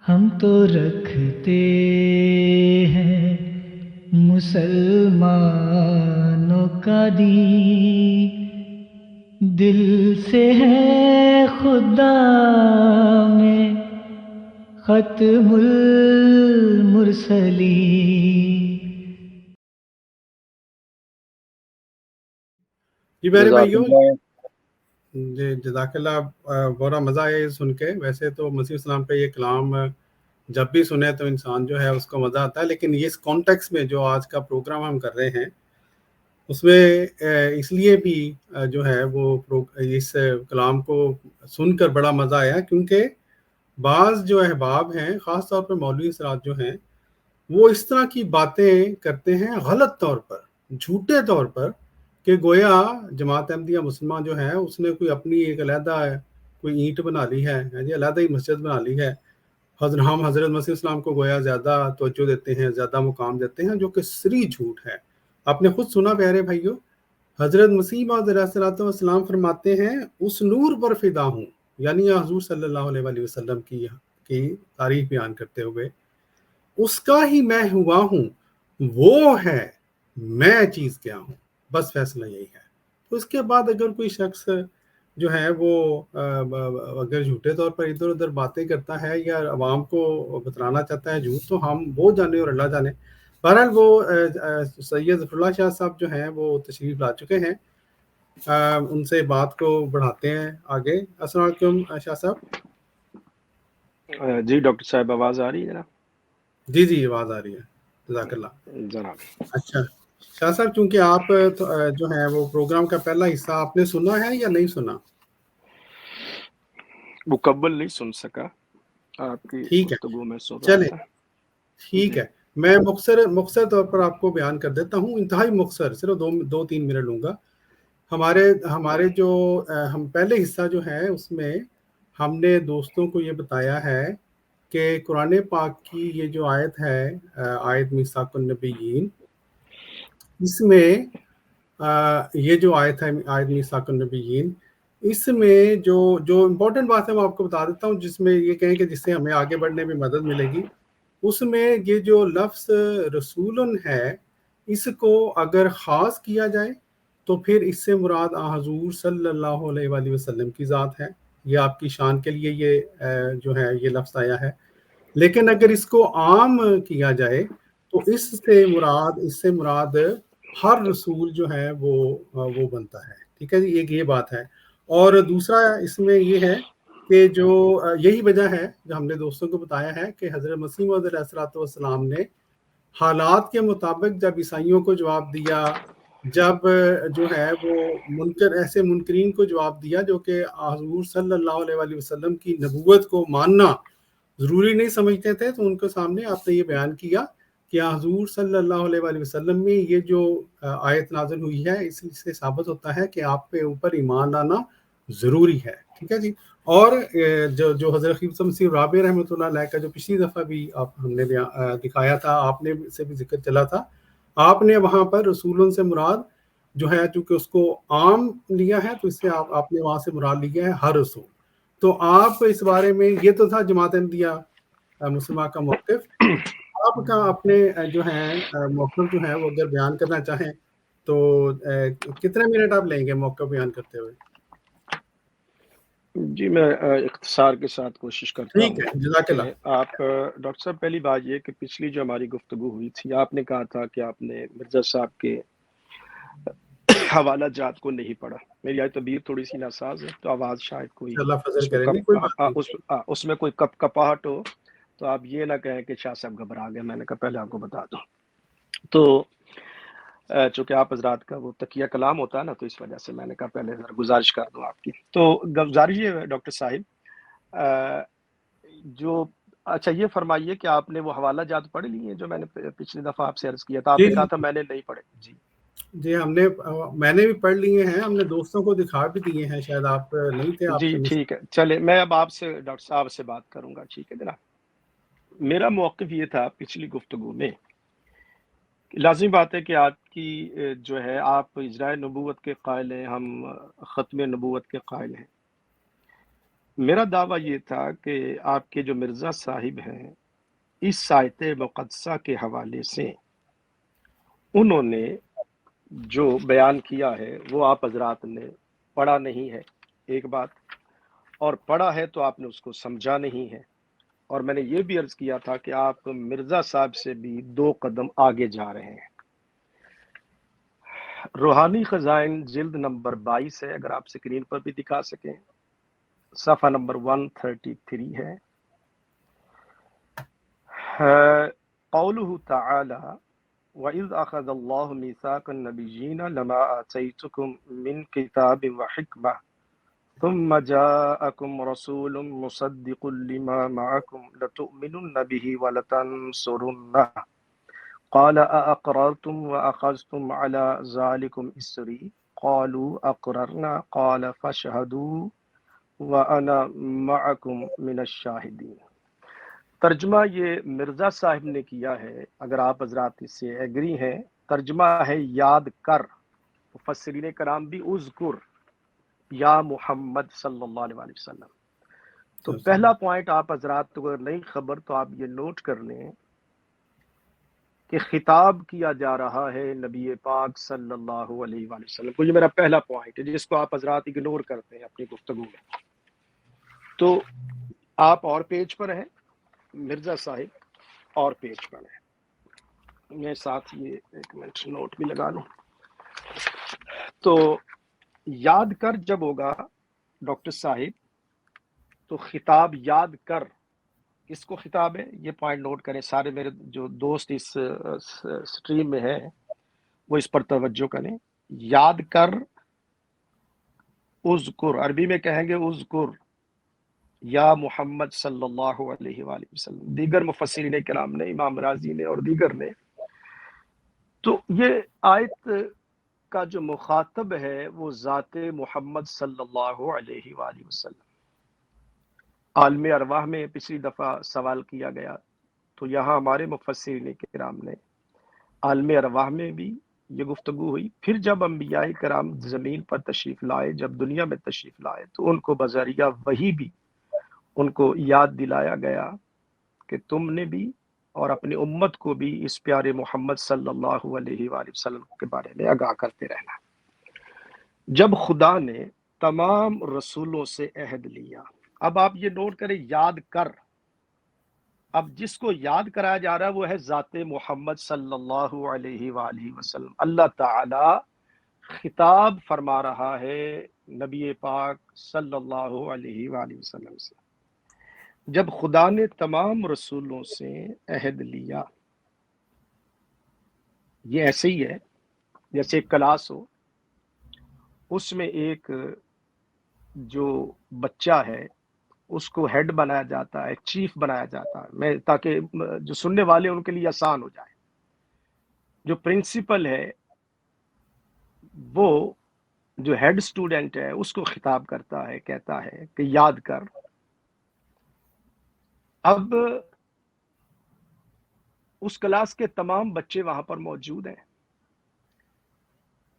ہم تو رکھتے ہیں مسلمانوں کا دین، دل سے ہے خدا میں ختم المرسلین۔ جی میرے جزاک بھائیوں، اللہ۔ جی جزاک اللہ، بڑا مزہ آیا یہ سن کے۔ ویسے تو مسیح السلام پہ یہ کلام جب بھی سنے تو انسان جو ہے اس کو مزہ آتا ہے، لیکن اس کانٹیکس میں جو آج کا پروگرام ہم کر رہے ہیں اس میں اس لیے بھی جو ہے وہ اس کلام کو سن کر بڑا مزہ آیا، کیونکہ بعض جو احباب ہیں، خاص طور پر مولوی حضرات جو ہیں، وہ اس طرح کی باتیں کرتے ہیں غلط طور پر، جھوٹے طور پر، کہ گویا جماعت احمدیہ مسلمان جو ہے اس نے کوئی اپنی ایک علیحدہ کوئی اینٹ بنا لی ہے، علیحدہ ہی مسجد بنا لی ہے، ہم حضرت مسیح اسلام کو گویا زیادہ توجہ دیتے ہیں، زیادہ مقام دیتے ہیں، جو کہ سری جھوٹ ہے۔ آپ نے خود سنا پیارے بھائیو، حضرت مسیح موعود علیہ الصلوۃ والسلام فرماتے ہیں اس نور پر فدا ہوں، یعنی حضور صلی اللہ علیہ وآلہ وسلم کی تعریف بیان کرتے ہوئے، اس کا ہی میں ہوا ہوں، وہ ہے، میں چیز کیا ہوں، بس فیصلہ یہی ہے۔ تو اس کے بعد اگر کوئی شخص جو ہے وہ اگر جھوٹے طور پر ادھر ادھر باتیں کرتا ہے یا عوام کو بتلانا چاہتا ہے جھوٹ، تو ہم وہ جانے اور اللہ جانے۔ بہرحال وہ سید ظفر اللہ شاہ صاحب جو ہیں وہ تشریف لا چکے ہیں، ان سے بات کو بڑھاتے ہیں آگے۔ السلام علیکم شاہ صاحب۔ جی ڈاکٹر صاحب آواز آ رہی ہے جناب؟ جی جی آواز آ رہی ہے، جزاک اللہ۔ جناب اچھا شاہ صاحب، چونکہ آپ جو ہے وہ پروگرام کا پہلا حصہ آپ نے سنا ہے یا نہیں سنا؟ مکمل نہیں سن سکا، آپ کی ٹھیک ہے، گفتگو میں سن رہا چلے تھا۔ ٹھیک جی ہے، میں مختصر طور پر آپ کو بیان کر دیتا ہوں، انتہائی مختصر، صرف 2-3 منٹ لوں گا۔ ہمارے جو ہم پہلے حصہ جو ہے اس میں ہم نے دوستوں کو یہ بتایا ہے کہ قرآن پاک کی یہ جو آیت ہے، آیت میثاق النبیین، اس میں یہ جو آیت ہے آیت میثاق النبیین، اس میں جو امپورٹنٹ بات ہے وہ آپ کو بتا دیتا ہوں، جس میں یہ کہیں کہ جس سے ہمیں آگے بڑھنے میں مدد ملے گی۔ اس میں یہ جو لفظ رسولن ہے، اس کو اگر خاص کیا جائے تو پھر اس سے مراد حضور صلی اللہ علیہ وآلہ وسلم کی ذات ہے، یہ آپ کی شان کے لیے یہ جو ہے یہ لفظ آیا ہے۔ لیکن اگر اس کو عام کیا جائے تو اس سے مراد ہر رسول جو ہے وہ بنتا ہے، ٹھیک ہے جی، ایک یہ بات ہے۔ اور دوسرا اس میں یہ ہے کہ جو یہی وجہ ہے جو ہم نے دوستوں کو بتایا ہے کہ حضرت مسیح موعود علیہ الصلوۃ والسلام نے حالات کے مطابق جب عیسائیوں کو جواب دیا، جب جو ہے وہ ایسے منکرین کو جواب دیا جو کہ حضور صلی اللہ علیہ وآلہ وسلم کی نبوت کو ماننا ضروری نہیں سمجھتے تھے، تو ان کے سامنے آپ نے یہ بیان کیا کہ حضور صلی اللہ علیہ وآلہ وسلم میں یہ جو آیت نازل ہوئی ہے، اس سے ثابت ہوتا ہے کہ آپ کے اوپر ایمان لانا ضروری ہے، ٹھیک ہے جی۔ اور جو حضرت خلیفہ مسیح رابع رحمۃ اللہ علیہ کا جو پچھلی دفعہ بھی ہم نے دکھایا تھا، آپ نے سے بھی ذکر چلا تھا، آپ نے وہاں پر رسولوں سے مراد جو ہے چونکہ اس کو عام لیا ہے، تو اس سے آپ نے وہاں سے مراد لیا ہے ہر رسول۔ تو آپ اس بارے میں، یہ تو تھا جماعت احمدیہ مسلمہ کا موقف، آپ کا اپنے جو ہے موقف جو ہے وہ اگر بیان کرنا چاہیں تو کتنے منٹ آپ لیں گے موقف بیان کرتے ہوئے؟ جی میں اختصار کے ساتھ کوشش کرتا ٹھیک ہوں ہے، جزاک کہ اللہ۔ آپ ڈاکٹر صاحب، پہلی بات یہ کہ پچھلی جو ہماری گفتگو ہوئی تھی، آپ نے کہا تھا کہ آپ نے مرزا صاحب کے حوالہ جات کو نہیں پڑھا۔ میری آج طبیعت تھوڑی سی ناساز ہے، تو آواز شاید کوئی اللہ فضل اس میں کرے، نہیں کوئی بات نہیں۔ اس میں کوئی کپاہٹ ہو تو آپ یہ نہ کہیں کہ شاہ صاحب گھبرا گئے، میں نے کہا پہلے آپ کو بتا دوں۔ تو چونکہ آپ حضرات کا وہ تقیہ کلام ہوتا ہے نا، تو اس وجہ سے میں نے کہا پہلے ذرا گزارش کر دوں آپ کی۔ تو گزارش یہ ہے ڈاکٹر صاحب، جو اچھا یہ فرمائیے کہ آپ نے وہ حوالہ جات پڑھ لی ہیں جو میں نے پچھلی دفعہ آپ سے عرض کیا تھا؟ آپ جی نے کہا جی تھا میں نے نہیں پڑھے۔ جی جی، میں نے بھی پڑھ لیے ہیں، ہم نے دوستوں کو دکھا بھی دیے ہیں، شاید آپ نہیں تھے، آپ جی سے ٹھیک ہے، چلے میں اب آپ سے ڈاکٹر صاحب سے بات کروں گا، ٹھیک ہے جناب۔ میرا موقف یہ تھا پچھلی گفتگو میں، لازمی بات ہے کہ آج کی جو ہے آپ اجراء نبوت کے قائل ہیں، ہم ختم نبوت کے قائل ہیں۔ میرا دعویٰ یہ تھا کہ آپ کے جو مرزا صاحب ہیں اس آیت مقدسہ کے حوالے سے انہوں نے جو بیان کیا ہے وہ آپ حضرات نے پڑھا نہیں ہے، ایک بات، اور پڑھا ہے تو آپ نے اس کو سمجھا نہیں ہے، اور میں نے یہ بھی عرض کیا تھا کہ آپ مرزا صاحب سے بھی 2 قدم آگے جا رہے ہیں۔ روحانی خزائن جلد نمبر 22 ہے، اگر آپ سکرین پر بھی دکھا سکیں، صفحہ نمبر 133 ہے۔ قوله تعالی وَإِذْ أَخَذَ اللَّهُ مِيثَاقَ النَّبِيِّينَ لَمَا آتَيْتُكُم مِّن كِتَابٍ وَحِكْمَةٍ ثُمَّ جَاءَكُمْ رَسُولٌ مُصَدِّقٌ لِّمَا مَعَكُمْ لَتُؤْمِنُنَّ بِهِ وَلَتَنصُرُنَّهُ قَالَ أَأَقْرَرْتُمْ وَأَخَذْتُمْ عَلَىٰ ذَلِكُمْ إِصْرِي قَالُوا أَقْرَرْنَا قَالَ فَاشْهَدُوا وَأَنَا مَعَكُمْ مِنَ الشَّاهِدِينَ۔ ترجمہ یہ مرزا صاحب نے کیا ہے، اگر آپ حضرات اس سے ایگری ہیں، ترجمہ ہے یاد کر، مفسرین کرام بھی اذکر یا محمد صلی اللہ علیہ وآلہ وسلم۔ تو پہلا پوائنٹ آپ حضرات کو اگر نہیں خبر تو آپ یہ نوٹ کر لیں کہ خطاب کیا جا رہا ہے نبی پاک صلی اللہ علیہ وآلہ وسلم کو۔ یہ میرا پہلا پوائنٹ ہے جس کو آپ حضرات اگنور کرتے ہیں اپنی گفتگو میں۔ تو آپ اور پیج پر ہیں، مرزا صاحب اور پیج پر ہیں، میں ساتھ یہ 1 منٹ نوٹ بھی لگا لوں۔ تو یاد کر جب ہوگا ڈاکٹر صاحب تو خطاب یاد کر، کس کو خطاب ہے یہ پوائنٹ نوٹ کریں، سارے میرے جو دوست اس سٹریم میں ہیں وہ اس پر توجہ کریں۔ یاد کر، اذکر، عربی میں کہیں گے اذکر یا محمد صلی اللہ علیہ وآلہ وسلم، دیگر مفسرین کرام نے، امام رازی نے اور دیگر نے۔ تو یہ آیت کا جو مخاطب ہے وہ ذات محمد صلی اللہ علیہ وآلہ وسلم۔ عالم ارواح میں پچھلی دفعہ سوال کیا گیا تو یہاں ہمارے مفسرین کرام نے عالم ارواح میں بھی یہ گفتگو ہوئی، پھر جب انبیاء کرام زمین پر تشریف لائے، جب دنیا میں تشریف لائے تو ان کو بذریعہ وحی بھی ان کو یاد دلایا گیا کہ تم نے بھی اور اپنی امت کو بھی اس پیارے محمد صلی اللہ علیہ وآلہ وسلم کے بارے میں آگاہ کرتے رہنا۔ جب خدا نے تمام رسولوں سے عہد لیا، اب آپ یہ نوٹ کریں یاد کر، اب جس کو یاد کرایا جا رہا ہے وہ ہے ذات محمد صلی اللہ علیہ وآلہ وسلم۔ اللہ تعالی خطاب فرما رہا ہے نبی پاک صلی اللہ علیہ وآلہ وسلم سے۔ جب خدا نے تمام رسولوں سے عہد لیا، یہ ایسے ہی ہے جیسے ایک کلاس ہو، اس میں ایک جو بچہ ہے اس کو ہیڈ بنایا جاتا ہے، چیف بنایا جاتا ہے، میں تاکہ جو سننے والے ان کے لیے آسان ہو جائے۔ جو پرنسپل ہے وہ جو ہیڈ سٹوڈنٹ ہے اس کو خطاب کرتا ہے، کہتا ہے کہ یاد کر۔ اب اس کلاس کے تمام بچے وہاں پر موجود ہیں،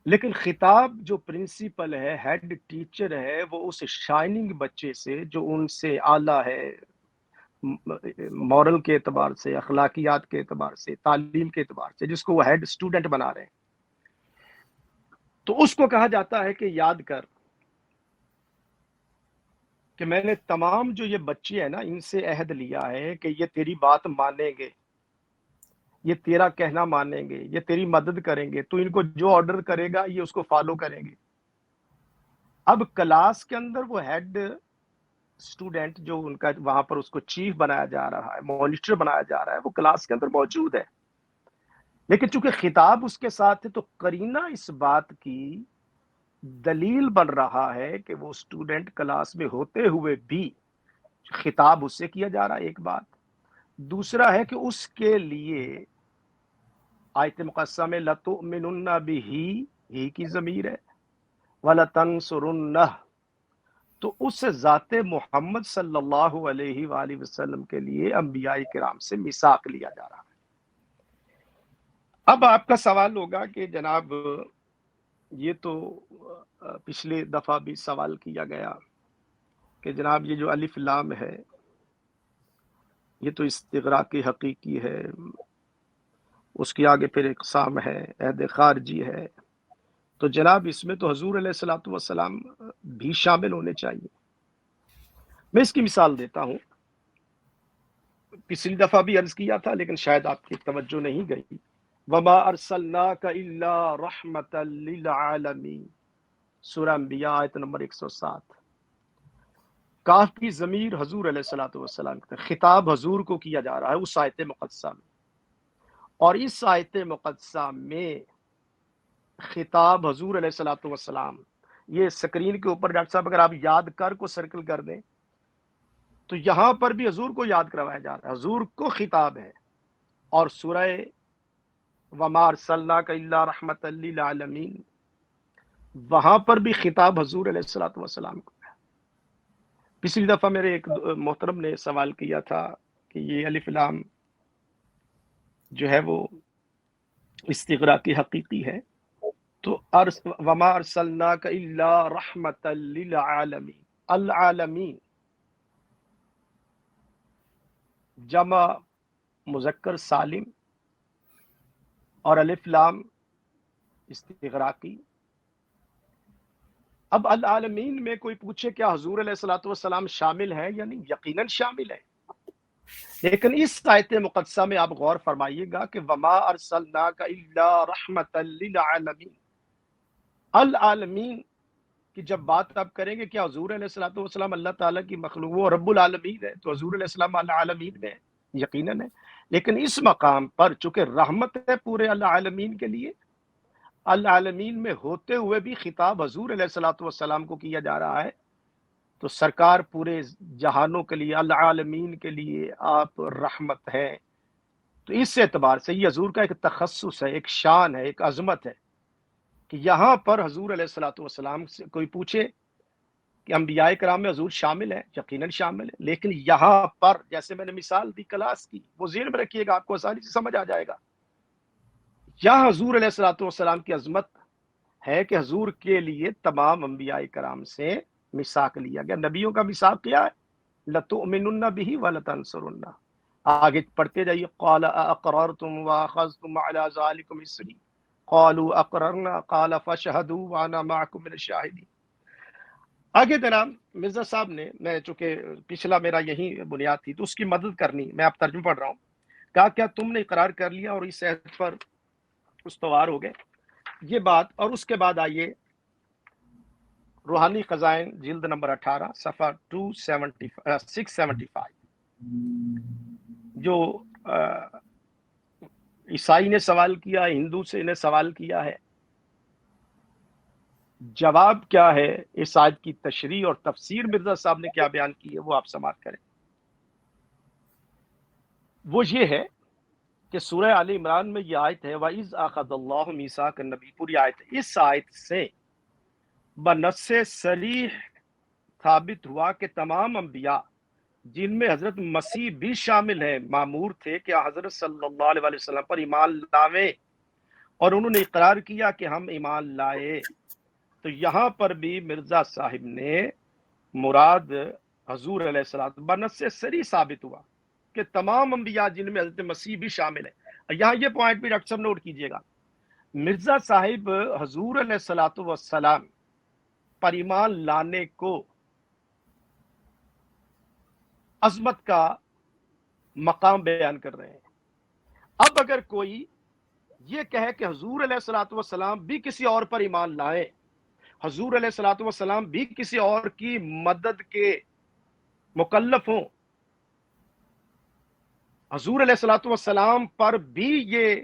لیکن خطاب جو پرنسپل ہے، ہیڈ ٹیچر ہے، وہ اس شائننگ بچے سے جو ان سے اعلیٰ ہے، مورل کے اعتبار سے، اخلاقیات کے اعتبار سے، تعلیم کے اعتبار سے، جس کو وہ ہیڈ سٹوڈنٹ بنا رہے ہیں، تو اس کو کہا جاتا ہے کہ یاد کر کہ میں نے تمام جو یہ بچے ہیں نا ان سے عہد لیا ہے کہ یہ تیری بات مانیں گے، یہ تیرا کہنا مانیں گے، یہ تیری مدد کریں گے، تو ان کو جو آرڈر کرے گا یہ اس کو فالو کریں گے۔ اب کلاس کے اندر وہ ہیڈ اسٹوڈنٹ جو ان کا وہاں پر اس کو چیف بنایا جا رہا ہے، مانیٹر بنایا جا رہا ہے، وہ کلاس کے اندر موجود ہے، لیکن چونکہ خطاب اس کے ساتھ ہے تو قرینہ اس بات کی دلیل بن رہا ہے کہ وہ اسٹوڈنٹ کلاس میں ہوتے ہوئے بھی خطاب اس سے کیا جا رہا ہے، ایک بات۔ دوسرا ہے کہ اس کے لیے آیت مقدسہ میں لَتُؤْمِنُنَّ بِهِ، ہی کی ضمیر ہے، وَلَتَنْصُرُنَّهُ، تو اس ذات محمد صلی اللہ علیہ وآلہ وسلم کے لیے انبیاء کرام سے میثاق لیا جا رہا ہے۔ اب آپ کا سوال ہوگا کہ جناب یہ تو پچھلے دفعہ بھی سوال کیا گیا کہ جناب یہ جو الف لام ہے یہ تو استغراقی حقیقی ہے، اس کی آگے پھر اقسام ہے، عہد خارجی ہے، تو جناب اس میں تو حضور علیہ الصلوۃ والسلام بھی شامل ہونے چاہیے۔ میں اس کی مثال دیتا ہوں، پچھلی دفعہ بھی عرض کیا تھا لیکن شاید آپ کی توجہ نہیں گئی۔ وما ارسلناک الا رحمتا للعالمین، سورہ انبیاء آیت نمبر 107۔ کاف کی ضمیر حضور علیہ الصلوۃ والسلام کی طرف، خطاب حضور کو کیا جا رہا ہے اس آیت مقدسہ میں، اور اس آیت مقدسہ میں خطاب حضور علیہ الصلوۃ والسلام، یہ سکرین کے اوپر ڈاکٹر صاحب اگر آپ یاد کر کو سرکل کر دیں تو یہاں پر بھی حضور کو یاد کروایا جا رہا ہے، حضور کو خطاب ہے، اور سورہ وما ارسلناک الا رحمتا للعالمین وہاں پر بھی خطاب حضور علیہ الصلوۃ والسلام کو ہے۔ پچھلی دفعہ میرے ایک محترم نے سوال کیا تھا کہ یہ الف لام جو ہے وہ استغراقی حقیقی ہے، تو وما ارسلناک الا رحمتا للعالمین، العالمین جمع مذکر سالم اور الف لام استغراقی۔ اب العالمین میں کوئی پوچھے کیا حضور علیہ الصلوۃ والسلام شامل ہے یا نہیں؟ یقیناً شامل ہے، لیکن اس آیت مقدسہ میں آپ غور فرمائیے گا کہ وما ارسلناک الا رحمتا للعالمین، العالمین کی جب بات آپ کریں گے کیا حضور علیہ الصلوۃ والسلام اللہ تعالیٰ کی مخلوق، وہ رب العالمین ہے، تو حضور علیہ السلام العالمین میں یقیناً ہے، لیکن اس مقام پر چونکہ رحمت ہے پورے العالمین کے لیے، العالمین میں ہوتے ہوئے بھی خطاب حضور علیہ الصلوۃ والسلام کو کیا جا رہا ہے، تو سرکار پورے جہانوں کے لیے، العالمین کے لیے آپ رحمت ہیں، تو اس اعتبار سے یہ حضور کا ایک تخصص ہے، ایک شان ہے، ایک عظمت ہے کہ یہاں پر حضور علیہ الصلوۃ والسلام سے کوئی پوچھے کہ انبیاء کرام میں حضور شامل ہے، یقیناً شامل ہے، لیکن یہاں پر جیسے میں نے مثال دی کلاس کی، وہ ذہن میں رکھیے گا، آپ کو آسانی سے سمجھ آ جائے گا، یہاں حضور علیہ الصلوۃ والسلام کی عظمت ہے کہ حضور کے لیے تمام انبیاء کرام سے میثاق لیا گیا۔ نبیوں کا میثاق کیا ہے؟ لَتُؤْمِنُنَّ بِهِ وَلَتَنْصُرُنَّ، آگے پڑھتے جائیے، قَالَ أَأَقْرَرْتُمْ وَأَخَذْتُمْ عَلَى ذَلِكُمْ إِصْرِي قَالُوا أَقْرَرْنَا قَالَ فَاشْهَدُوا وَأَنَا مَعَكُمْ مِنَ الشَّاهِدِينَ۔ آگے جناب مرزا صاحب نے، میں چونکہ پچھلا میرا یہی بنیاد تھی تو اس کی مدد کرنی، میں اب ترجمہ پڑھ رہا ہوں، کہا کیا تم نے اقرار کر لیا اور اس عہد پر استوار ہو گئے، یہ بات، اور اس کے بعد آئیے روحانی خزائن جلد نمبر 18 صفحہ 675، جو عیسائی نے سوال کیا، ہندو سے نے سوال کیا ہے، جواب کیا ہے، اس آیت کی تشریح اور تفسیر مرزا صاحب نے کیا بیان کی ہے وہ آپ سماعت کریں۔ وہ یہ ہے کہ سورہ آل عمران میں یہ آیت ہے، وَإِذْ أَخَذَ اللَّهُ مِيثَاقَ النَّبِيِّينَ، پوری آیت ہے، اس آیت سے بنص صریح ثابت ہوا کہ تمام انبیاء جن میں حضرت مسیح بھی شامل ہیں مامور تھے کہ حضرت صلی اللہ علیہ وسلم پر ایمان لائیں، اور انہوں نے اقرار کیا کہ ہم ایمان لائے، تو یہاں پر بھی مرزا صاحب نے مراد حضور علیہ السلام بنص صریح ثابت ہوا کہ تمام انبیاء جن میں حضرت مسیح بھی شامل ہے۔ یہاں یہ پوائنٹ بھی ڈاکٹر صاحب نوٹ کیجئے گا، مرزا صاحب حضور علیہ الصلوۃ والسلام پر ایمان لانے کو عظمت کا مقام بیان کر رہے ہیں۔ اب اگر کوئی یہ کہے کہ حضور علیہ الصلوۃ والسلام بھی کسی اور پر ایمان لائیں، حضور علیہ الصلوۃ والسلام بھی کسی اور کی مدد کے مکلف ہوں، حضور علیہ الصلوۃ والسلام پر بھی یہ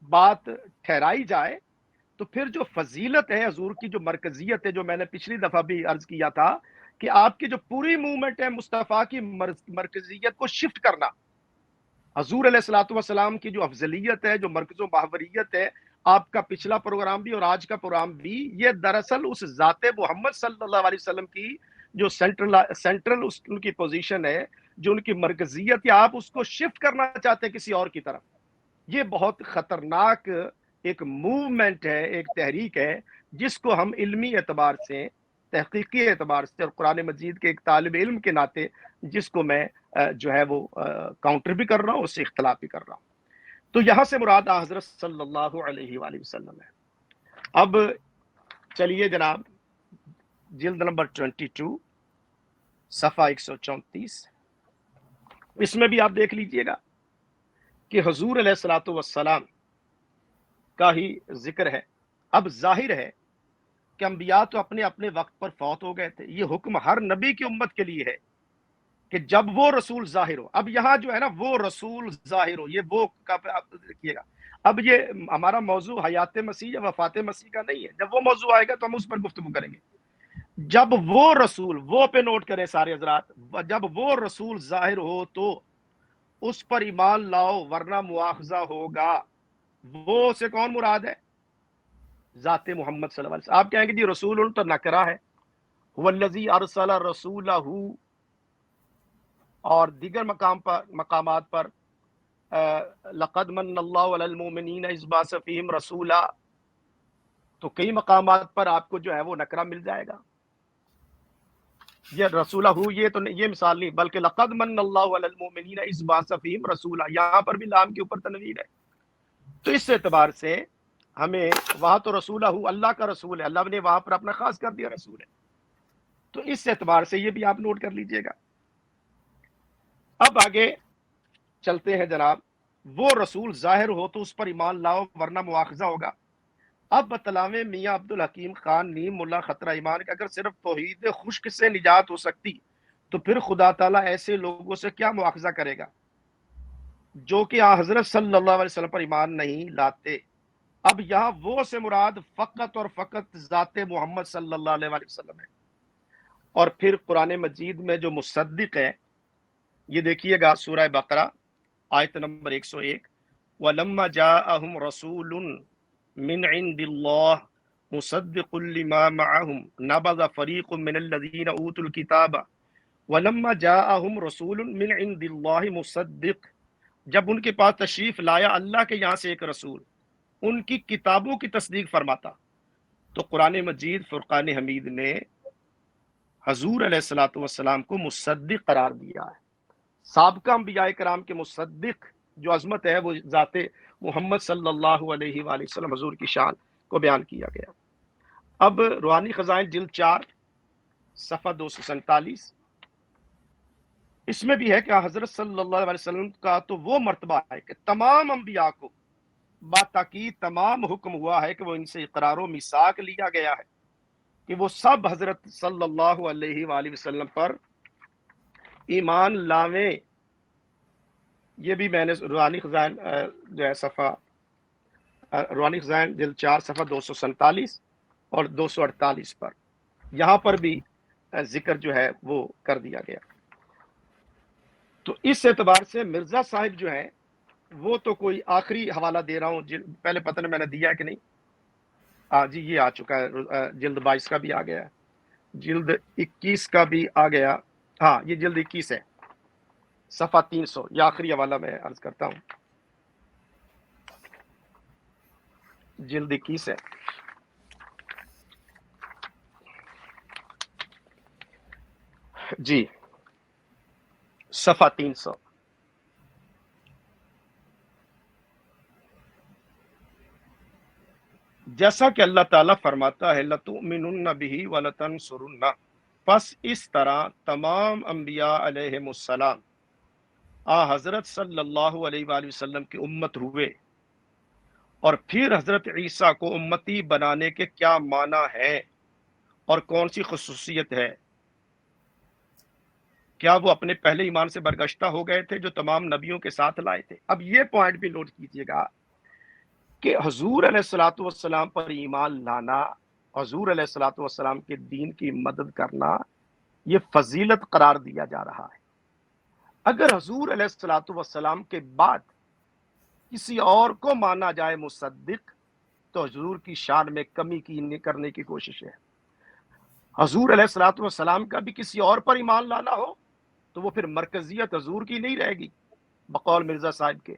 بات ٹھہرائی جائے، تو پھر جو فضیلت ہے حضور کی، جو مرکزیت ہے، جو میں نے پچھلی دفعہ بھی عرض کیا تھا کہ آپ کی جو پوری موومنٹ ہے مصطفیٰ کی مرکزیت کو شفٹ کرنا، حضور علیہ الصلوۃ والسلام کی جو افضلیت ہے، جو مرکز و محوریت ہے، آپ کا پچھلا پروگرام بھی اور آج کا پروگرام بھی، یہ دراصل اس ذات محمد صلی اللہ علیہ وسلم کی جو سینٹرل ان کی پوزیشن ہے، جو ان کی مرکزیت، یا آپ اس کو شفٹ کرنا چاہتے ہیں کسی اور کی طرف، یہ بہت خطرناک ایک موومنٹ ہے، ایک تحریک ہے، جس کو ہم علمی اعتبار سے تحقیقی اعتبار سے اور قرآن مجید کے ایک طالب علم کے ناطے جس کو میں جو ہے وہ کاؤنٹر بھی کر رہا ہوں، اس سے اختلاف بھی کر رہا ہوں۔ تو یہاں سے مراد حضرت صلی اللہ علیہ وآلہ وسلم ہے۔ اب چلیے جناب جلد نمبر 22 صفحہ 134، اس میں بھی آپ دیکھ لیجئے گا کہ حضور علیہ الصلوۃ والسلام کا ہی ذکر ہے۔ اب ظاہر ہے کہ انبیاء تو اپنے اپنے وقت پر فوت ہو گئے تھے، یہ حکم ہر نبی کی امت کے لیے ہے کہ جب وہ رسول ظاہر ہو۔ اب یہاں جو ہے نا وہ رسول ظاہر ہو، یہ وہ دیکھیے گا، اب یہ ہمارا موضوع حیات مسیح یا وفات مسیح کا نہیں ہے، جب وہ موضوع آئے گا تو ہم اس پر گفتگو کریں گے۔ جب وہ رسول، وہ پہ نوٹ کریں سارے حضرات، جب وہ رسول ظاہر ہو تو اس پر ایمان لاؤ ورنہ مواخذہ ہوگا۔ وہ سے کون مراد ہے؟ ذات محمد صلی اللہ علیہ وسلم۔ آپ کہیں گے جی رسول تو نکرہ ہے، والذی ارسل رسولہ، اور دیگر مقامات پر لقد من اللہ علی المؤمنین اذ بعث فیہم رسولا، تو کئی مقامات پر آپ کو جو ہے وہ نکرہ مل جائے گا۔ یہ رسولہ یہ تو یہ مثال نہیں، بلکہ لقد من اللہ علی المؤمنین اذ بعث فیہم رسولا، یہاں پر بھی لام کے اوپر تنوین ہے۔ تو اس اعتبار سے ہمیں وہاں تو رسولہ اللہ کا رسول ہے، اللہ نے وہاں پر اپنا خاص کر دیا رسول ہے، تو اس اعتبار سے یہ بھی آپ نوٹ کر لیجئے گا۔ اب آگے چلتے ہیں جناب، وہ رسول ظاہر ہو تو اس پر ایمان لاؤ ورنہ مواخذہ ہوگا۔ اب بتلاویں میاں عبدالحکیم خان نیم ملا خطرہ ایمان کہ اگر صرف توحید خشک سے نجات ہو سکتی تو پھر خدا تعالیٰ ایسے لوگوں سے کیا مواخذہ کرے گا جو کہ حضرت صلی اللہ علیہ وسلم پر ایمان نہیں لاتے۔ اب یہاں وہ سے مراد فقط اور فقط ذات محمد صلی اللہ علیہ وسلم ہے۔ اور پھر قرآن مجید میں جو مصدق ہے، یہ دیکھیے گا سورہ بقرہ آیت نمبر 101، وَلَمَّا جَاءَهُمْ رَسُولٌ مِّنْ عِنْدِ اللَّهِ مُصَدِّقٌ لِمَا مَعَهُمْ نَبَذَ فَرِيقٌ مِّنَ الَّذِينَ أُوتُوا الْكِتَابَ وَلَمَّا جَاءَهُمْ رَسُولٌ مِّنْ عِنْدِ اللَّهِ مُصَدِّقٌ، جب ان کے پاس تشریف لایا اللہ کے یہاں سے ایک رسول ان کی کتابوں کی تصدیق فرماتا، تو قرآن مجید فرقان حمید نے حضور علیہ الصلوۃ والسلام کو مصدق قرار دیا ہے۔ سابقہ انبیاء کرام کے مصدق جو عظمت ہے وہ ذات محمد صلی اللہ علیہ وآلہ وسلم حضور کی شان کو بیان کیا گیا۔ اب روحانی خزائن جلد 4 صفحہ 247، اس میں بھی ہے کہ حضرت صلی اللہ علیہ وسلم کا تو وہ مرتبہ ہے کہ تمام انبیاء کو باتاکید تمام حکم ہوا ہے کہ وہ ان سے اقرار و میثاق لیا گیا ہے کہ وہ سب حضرت صلی اللہ علیہ وآلہ وسلم پر ایمان لاویں۔ یہ بھی میں نے روحانی خزائن جو ہے صفحہ روحانی خزائن جلد 4 صفحہ 247 اور 248 پر یہاں پر بھی ذکر جو ہے وہ کر دیا گیا۔ تو اس اعتبار سے مرزا صاحب جو ہے وہ تو کوئی آخری حوالہ دے رہا ہوں، پہلے پتہ نہیں میں نے دیا ہے کہ نہیں، جی یہ آ چکا ہے، جلد 22 کا بھی آ گیا، جلد 21 کا بھی آ گیا، ہاں یہ جلد 21 ہے صفحہ 300، یہ آخری حوالہ میں عرض کرتا ہوں، جلد 21 ہے۔ جی صفحہ 300، جیسا کہ اللہ تعالیٰ فرماتا ہے لَتُؤْمِنُنَّ بِهِ وَلَتَنْصُرُنَّ، پس اس طرح تمام انبیاء علیہم السلام حضرت صلی اللہ علیہ وآلہ وسلم کی امت ہوئے۔ اور پھر حضرت عیسیٰ کو امتی بنانے کے کیا معنی ہے اور کون سی خصوصیت ہے؟ کیا وہ اپنے پہلے ایمان سے برگشتہ ہو گئے تھے جو تمام نبیوں کے ساتھ لائے تھے؟ اب یہ پوائنٹ بھی نوٹ کیجئے گا کہ حضور علیہ الصلوۃ والسلام پر ایمان لانا، حضور علیہ الصلوۃ والسلام کے دین کی مدد کرنا، یہ فضیلت قرار دیا جا رہا ہے۔ اگر حضور علیہ الصلوۃ والسلام کے بعد کسی اور کو مانا جائے مصدق تو حضور کی شان میں کمی کرنے کی کوشش ہے۔ حضور علیہ الصلوۃ والسلام کا بھی کسی اور پر ایمان لانا ہو تو وہ پھر مرکزیت حضور کی نہیں رہے گی بقول مرزا صاحب کے،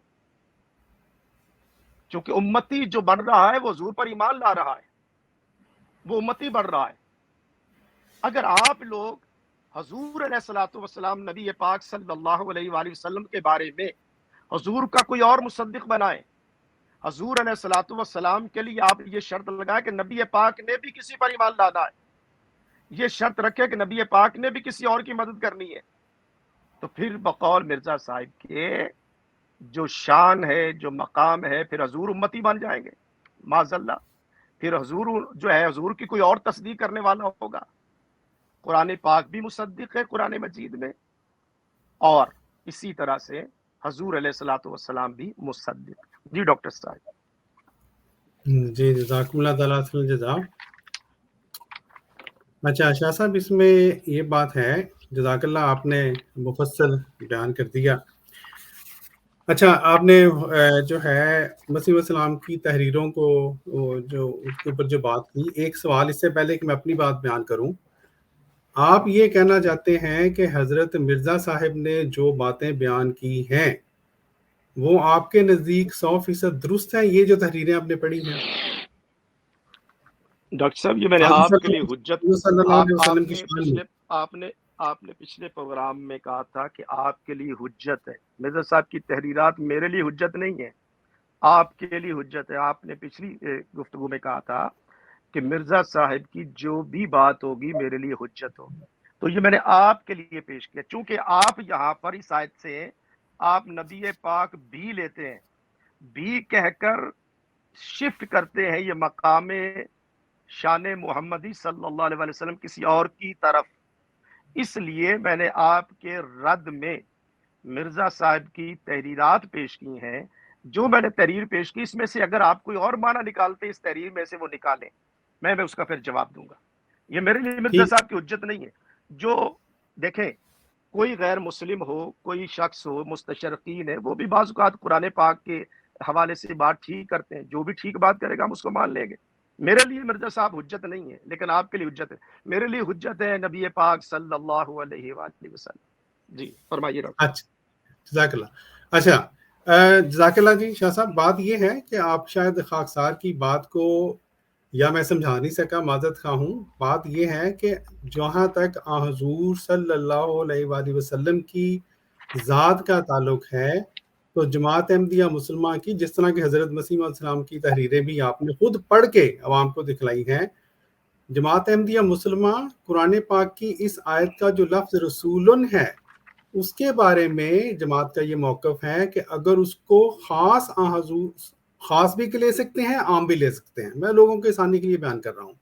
چونکہ امتی جو بن رہا ہے وہ حضور پر ایمان لا رہا ہے، وہ امتی بڑھ رہا ہے۔ اگر آپ لوگ حضور علیہ الصلوۃ والسلام نبی پاک صلی اللہ علیہ وآلہ وسلم کے بارے میں حضور کا کوئی اور مصدق بنائیں، حضور علیہ الصلوۃ والسلام کے لیے آپ یہ شرط لگائیں کہ نبی پاک نے بھی کسی پر ایمان لانا ہے، یہ شرط رکھے کہ نبی پاک نے بھی کسی اور کی مدد کرنی ہے، تو پھر بقول مرزا صاحب کے جو شان ہے، جو مقام ہے، پھر حضور امتی بن جائیں گے معاذ اللہ. پھر حضور جو ہے حضور کی کوئی اور تصدیق کرنے والا ہوگا. قرآن پاک بھی مصدق ہے قرآن مجید میں، اور اسی طرح سے حضور علیہ الصلوۃ والسلام بھی مصدق. جی ڈاکٹر صاحب. جی جزاکم اللہ تعالیٰ خیر جزا. اچھا شاہ صاحب، اس میں یہ بات ہے، جزاک اللہ، آپ نے مفصل بیان کر دیا. اچھا، آپ نے جو ہے مسیح السلام کی تحریروں کو جو اس کے اوپر جو بات کی، ایک سوال اس سے پہلے کہ میں اپنی بات بیان کروں، آپ یہ کہنا چاہتے ہیں کہ حضرت مرزا صاحب نے جو باتیں بیان کی ہیں وہ آپ کے نزدیک 100% درست ہیں، یہ جو تحریریں آپ نے پڑھی ہیں؟ ڈاکٹر صاحب یہ میں نے آپ کے لیے حجت، صلی اللہ علیہ وسلم کی شان میں آپ نے پچھلے پروگرام میں کہا تھا کہ آپ کے لیے حجت ہے. مرزا صاحب کی تحریرات میرے لیے حجت نہیں ہے، آپ کے لیے حجت ہے. آپ نے پچھلی گفتگو میں کہا تھا کہ مرزا صاحب کی جو بھی بات ہوگی میرے لیے حجت ہوگی، تو یہ میں نے آپ کے لیے پیش کیا. چونکہ آپ یہاں پر اس آیت سے آپ نبی پاک بھی لیتے ہیں، بھی کہہ کر شفٹ کرتے ہیں یہ مقام شان محمدی صلی اللہ علیہ وسلم کسی اور کی طرف. اس لیے میں نے آپ کے رد میں مرزا صاحب کی تحریرات پیش کی ہیں. جو میں نے تحریر پیش کی اس میں سے اگر آپ کوئی اور معنی نکالتے اس تحریر میں سے وہ نکالیں، میں اس کا پھر جواب دوں گا. یہ میرے لیے مرزا صاحب کی حجت نہیں ہے. جو دیکھیں کوئی غیر مسلم ہو، کوئی شخص ہو، مستشرقین ہے، وہ بھی بعض اوقات قرآن پاک کے حوالے سے بات ٹھیک کرتے ہیں. جو بھی ٹھیک بات کرے گا ہم اس کو مان لیں گے. میرے لیے مرزا صاحب حجت نہیں ہے، لیکن آپ کے لیے حجت ہے. میرے لیے حجت ہے نبی پاک صلی اللہ علیہ وآلہ وسلم. جی فرمائیے ڈاکٹر. اچھا جزاک اللہ. اچھا جزاک اللہ جی. شاہ صاحب بات یہ ہے کہ آپ شاید خاکسار کی بات کو یا میں سمجھا نہیں سکا، معذرت خواہ ہوں. بات یہ ہے کہ جہاں تک حضور صلی اللہ علیہ وآلہ وسلم کی ذات کا تعلق ہے تو جماعت احمدیہ مسلمہ کی، جس طرح کہ حضرت مسیح علیہ السلام کی تحریریں بھی آپ نے خود پڑھ کے عوام کو دکھلائی ہیں، جماعت احمدیہ مسلمہ قرآن پاک کی اس آیت کا جو لفظ رسولن ہے اس کے بارے میں جماعت کا یہ موقف ہے کہ اگر اس کو خاص حضور خاص بھی لے سکتے ہیں، عام بھی لے سکتے ہیں. میں لوگوں کے آسانی کے لیے بیان کر رہا ہوں.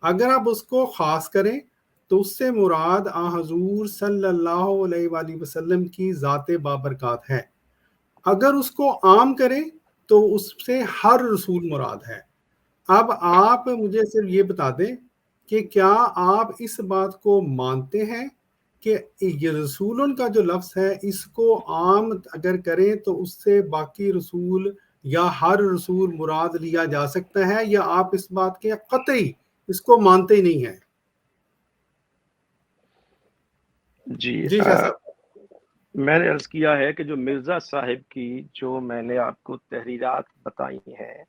اگر آپ اس کو خاص کریں تو اس سے مراد حضور صلی اللہ علیہ وآلہ وسلم کی ذات بابرکات ہے. اگر اس کو عام کریں تو اس سے ہر رسول مراد ہے. اب آپ مجھے صرف یہ بتا دیں کہ کیا آپ اس بات کو مانتے ہیں کہ یہ رسولن کا جو لفظ ہے اس کو عام اگر کریں تو اس سے باقی رسول یا ہر رسول مراد لیا جا سکتا ہے، یا آپ اس بات کے قطعی اس کو مانتے ہی نہیں ہیں؟ جی شاہ صاحب. میں نے عرض کیا ہے کہ جو مرزا صاحب کی جو میں نے آپ کو تحریرات بتائی ہیں،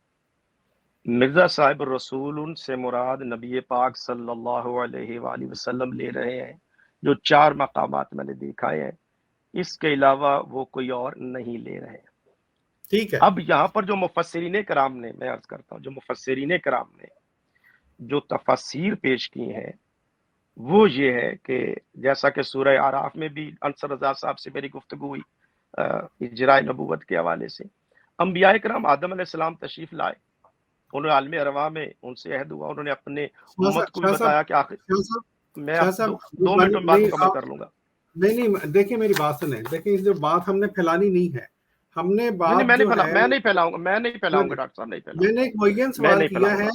مرزا صاحب رسول سے مراد نبی پاک صلی اللہ علیہ وآلہ وسلم لے رہے ہیں. جو 4 مقامات میں نے دکھائے ہیں، اس کے علاوہ وہ کوئی اور نہیں لے رہے ہیں. ٹھیک ہے. اب یہاں پر جو مفسرین کرام نے، میں عرض کرتا ہوں، جو مفسرین کرام نے جو تفسیر پیش کی ہیں وہ یہ ہے کہ جیسا کہ سورہ اعراف میں بھی انصر رضا صاحب سے میری گفتگو ہوئی اجراء نبوت کے حوالے سے، انبیاء کرام آدم علیہ السلام تشریف لائے، انہوں نے عالم ارواح میں ان سے عہد ہوا، انہوں نے اپنے امت کو بھی بتایا کہ آخر میں 2 منٹ میں بات مکمل کر لوں گا. نہیں دیکھیں میری بات سنیں، دیکھیں جو بات ہم نے پھیلانی نہیں ہے، ہم نے بات میں نہیں پھیلاؤں گا ڈاکٹر صاحب، نہیں پھیلاؤں گا. میں نے ایک معین سوال کیا ہے،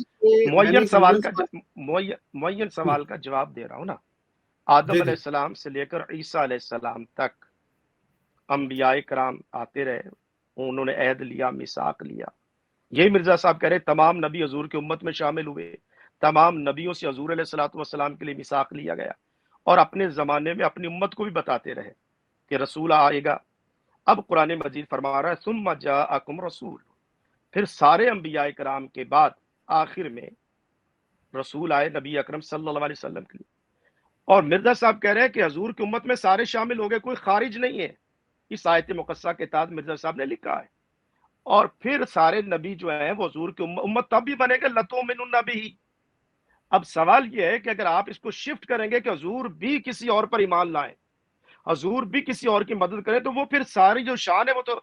معین سوال کا جواب دے رہا ہوں نا. آدم علیہ السلام سے لے کر عیسیٰ علیہ السلام تک انبیاء کرام آتے رہے، انہوں نے عہد لیا، میثاق لیا. یہی مرزا صاحب کہہ رہے تمام نبی حضور کی امت میں شامل ہوئے، تمام نبیوں سے حضور علیہ الصلوۃ والسلام کے لیے میثاق لیا گیا، اور اپنے زمانے میں اپنی امت کو بھی بتاتے رہے کہ رسول آئے گا. اب قرآن مجید فرما رہا ہے ثم جاءکم رسول، پھر سارے انبیاء کرام کے بعد آخر میں رسول آئے نبی اکرم صلی اللہ علیہ وسلم کے لیے. اور مرزا صاحب کہہ رہے ہیں کہ حضور کی امت میں سارے شامل ہو گئے، کوئی خارج نہیں ہے. اس آیت مقدسہ کے تحت مرزا صاحب نے لکھا ہے. اور پھر سارے نبی جو ہیں وہ حضور کی امت تب بھی بنے گے لَتُؤْمِنُنَّ بِهِ. اب سوال یہ ہے کہ اگر آپ اس کو شفٹ کریں گے کہ حضور بھی کسی اور پر ایمان لائیں، حضور بھی کسی اور کی مدد کریں، تو وہ پھر ساری جو شان ہے وہ تو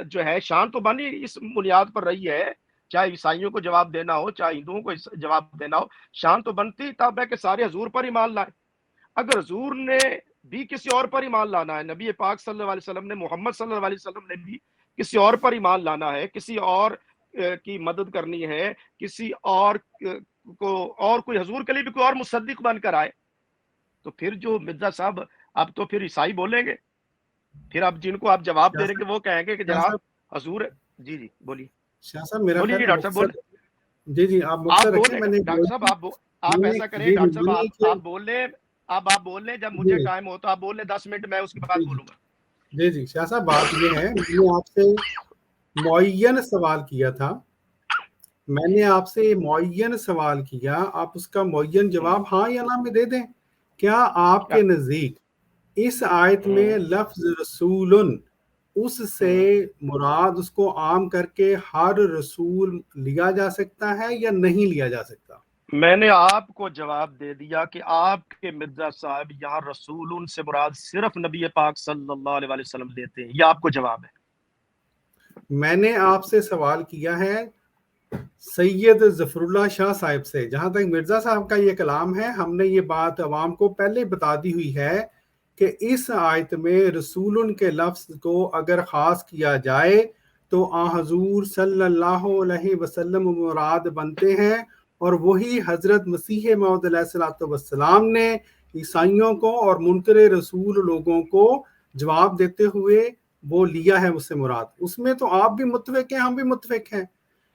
جو ہے شان تو بنی اس بنیاد پر رہی ہے. چاہے عیسائیوں کو جواب دینا ہو، چاہے ہندوؤں کو جواب دینا ہو، شان تو بنتی تب ہے کہ سارے حضور پر ایمان لائیں. اگر حضور نے بھی کسی اور پر ایمان لانا ہے، نبی پاک صلی اللہ علیہ وسلم نے، محمد صلی اللہ علیہ وسلم نے بھی کسی اور پر ایمان لانا ہے، کسی اور کی مدد کرنی ہے، کسی اور کو، اور کوئی حضور کے لیے بھی کوئی اور مصدق بن کر آئے، تو پھر جو مرزا صاحب اب تو پھر عیسائی بولیں گے. پھر اب جن کو آپ جواب دے رہے ہیں کہ وہ کہیں گے کہ جناب حضور. جی جی بولیے. شاہ صاحب میرا بولیے خیال ڈاکٹر صاحب مختصر، بولیں. جی جی آپ آپ مختصر رکھیں. بولیں میں نے ڈاکٹر صاحب، آپ ایسا کریں ڈاکٹر صاحب، آپ بول لیں. اب آپ بول لیں، جب مجھے ٹائم ہو تو آپ بول لیں 10 منٹ، میں اس کے بعد بولوں گا. جی جی شاہ صاحب بات یہ ہے، میں نے آپ سے معین سوال کیا تھا، میں نے آپ سے معین سوال کیا، آپ اس کا معین جواب ہاں یا نہ میں دے دیں. کیا آپ کے نزدیک اس آیت میں لفظ رسولن، اس سے مراد اس کو عام کر کے ہر رسول لیا جا سکتا ہے یا نہیں لیا جا سکتا؟ میں نے آپ کو جواب دے دیا کہ آپ کے مرزا صاحب یہاں رسول سے مراد صرف نبی پاک صلی اللہ علیہ وسلم لیتے ہیں. یہ آپ کو جواب ہے. میں نے آپ سے سوال کیا ہے سید ظفر اللہ شاہ صاحب سے. جہاں تک مرزا صاحب کا یہ کلام ہے، ہم نے یہ بات عوام کو پہلے بتا دی ہوئی ہے کہ اس آیت میں رسول کے لفظ کو اگر خاص کیا جائے تو حضور صلی اللہ علیہ وسلم مراد بنتے ہیں، اور وہی حضرت مسیح موعود علیہ الصلوۃ والسلام نے عیسائیوں کو اور منکر رسول لوگوں کو جواب دیتے ہوئے وہ لیا ہے اس سے مراد. اس میں تو آپ بھی متفق ہیں، ہم بھی متفق ہیں.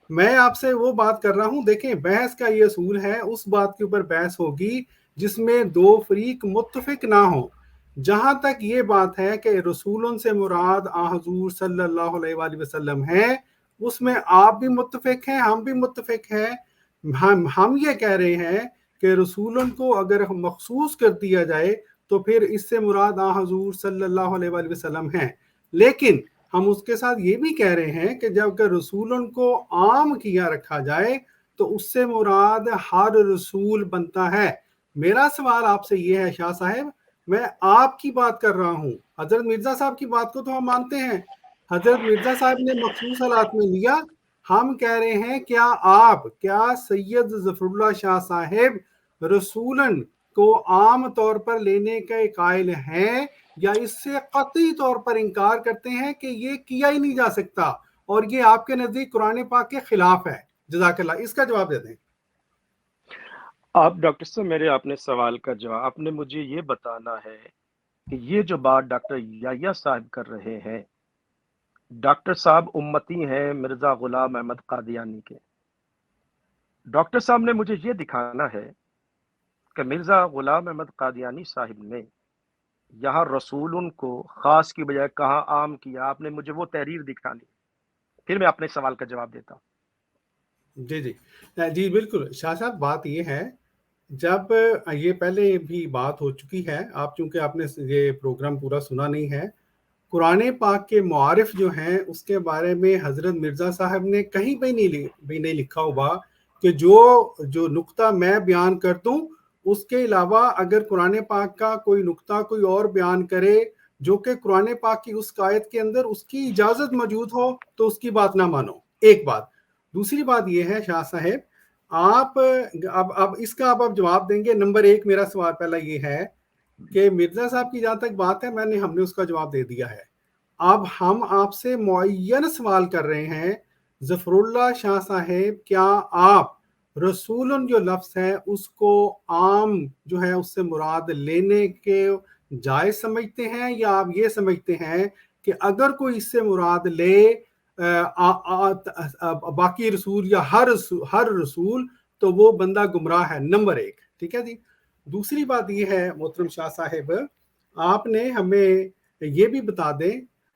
میں آپ سے وہ بات کر رہا ہوں، دیکھیں بحث کا یہ اصول ہے، اس بات کے اوپر بحث ہوگی جس میں دو فریق متفق نہ ہوں. جہاں تک یہ بات ہے کہ رسولوں سے مراد حضور صلی اللہ علیہ وآلہ وسلم ہے، اس میں آپ بھی متفق ہیں، ہم بھی متفق ہیں. ہم یہ کہہ رہے ہیں کہ رسولوں کو اگر مخصوص کر دیا جائے تو پھر اس سے مراد حضور صلی اللہ علیہ وآلہ وسلم ہیں. لیکن ہم اس کے ساتھ یہ بھی کہہ رہے ہیں کہ جب کہ رسولوں کو عام کیا رکھا جائے تو اس سے مراد ہر رسول بنتا ہے. میرا سوال آپ سے یہ ہے شاہ صاحب، میں آپ کی بات کر رہا ہوں، حضرت مرزا صاحب کی بات کو تو ہم مانتے ہیں، حضرت مرزا صاحب نے مخصوص حالات میں لیا. ہم کہہ رہے ہیں کیا سید ظفر اللہ شاہ صاحب رسولن کو عام طور پر لینے کے قائل ہیں، یا اس سے قطعی طور پر انکار کرتے ہیں کہ یہ کیا ہی نہیں جا سکتا اور یہ آپ کے نزدیک قرآن پاک کے خلاف ہے؟ جزاک اللہ، اس کا جواب دے دیں. آپ ڈاکٹر صاحب میرے آپ نے سوال کا جواب، آپ نے مجھے یہ بتانا ہے کہ یہ جو بات ڈاکٹر یحییٰ صاحب کر رہے ہیں، ڈاکٹر صاحب امتی ہیں مرزا غلام احمد قادیانی کے. ڈاکٹر صاحب نے مجھے یہ دکھانا ہے کہ مرزا غلام احمد قادیانی صاحب نے یہاں رسول کو خاص کی بجائے کہاں عام کیا. آپ نے مجھے وہ تحریر دکھانی، پھر میں اپنے سوال کا جواب دیتا ہوں. جی جی جی بالکل شاہ صاحب، بات یہ ہے، جب یہ پہلے بھی بات ہو چکی ہے، آپ چونکہ آپ نے یہ پروگرام پورا سنا نہیں ہے، قرآن پاک کے معارف جو ہیں اس کے بارے میں حضرت مرزا صاحب نے کہیں بھی نہیں لکھا ہوا کہ جو نقطہ میں بیان کر دوں اس کے علاوہ اگر قرآن پاک کا کوئی نقطہ کوئی اور بیان کرے جو کہ قرآن پاک کی اس آیت کے اندر اس کی اجازت موجود ہو تو اس کی بات نہ مانو. ایک بات. دوسری بات یہ ہے شاہ صاحب، آپ اب اس کا آپ جواب دیں گے. نمبر ایک میرا سوال پہلا یہ ہے کہ مرزا صاحب کی جہاں تک بات ہے ہم نے اس کا جواب دے دیا ہے. اب ہم آپ سے معین سوال کر رہے ہیں، ظفر اللہ شاہ صاحب کیا آپ رسول جو لفظ ہے اس کو عام جو ہے اس سے مراد لینے کے جائز سمجھتے ہیں، یا آپ یہ سمجھتے ہیں کہ اگر کوئی اس سے مراد لے باقی رسول یا ہر رسول تو وہ بندہ گمراہ ہے؟ نمبر ایک. ٹھیک ہے جی. دوسری بات یہ ہے محترم شاہ صاحب، آپ نے ہمیں یہ بھی بتا دیں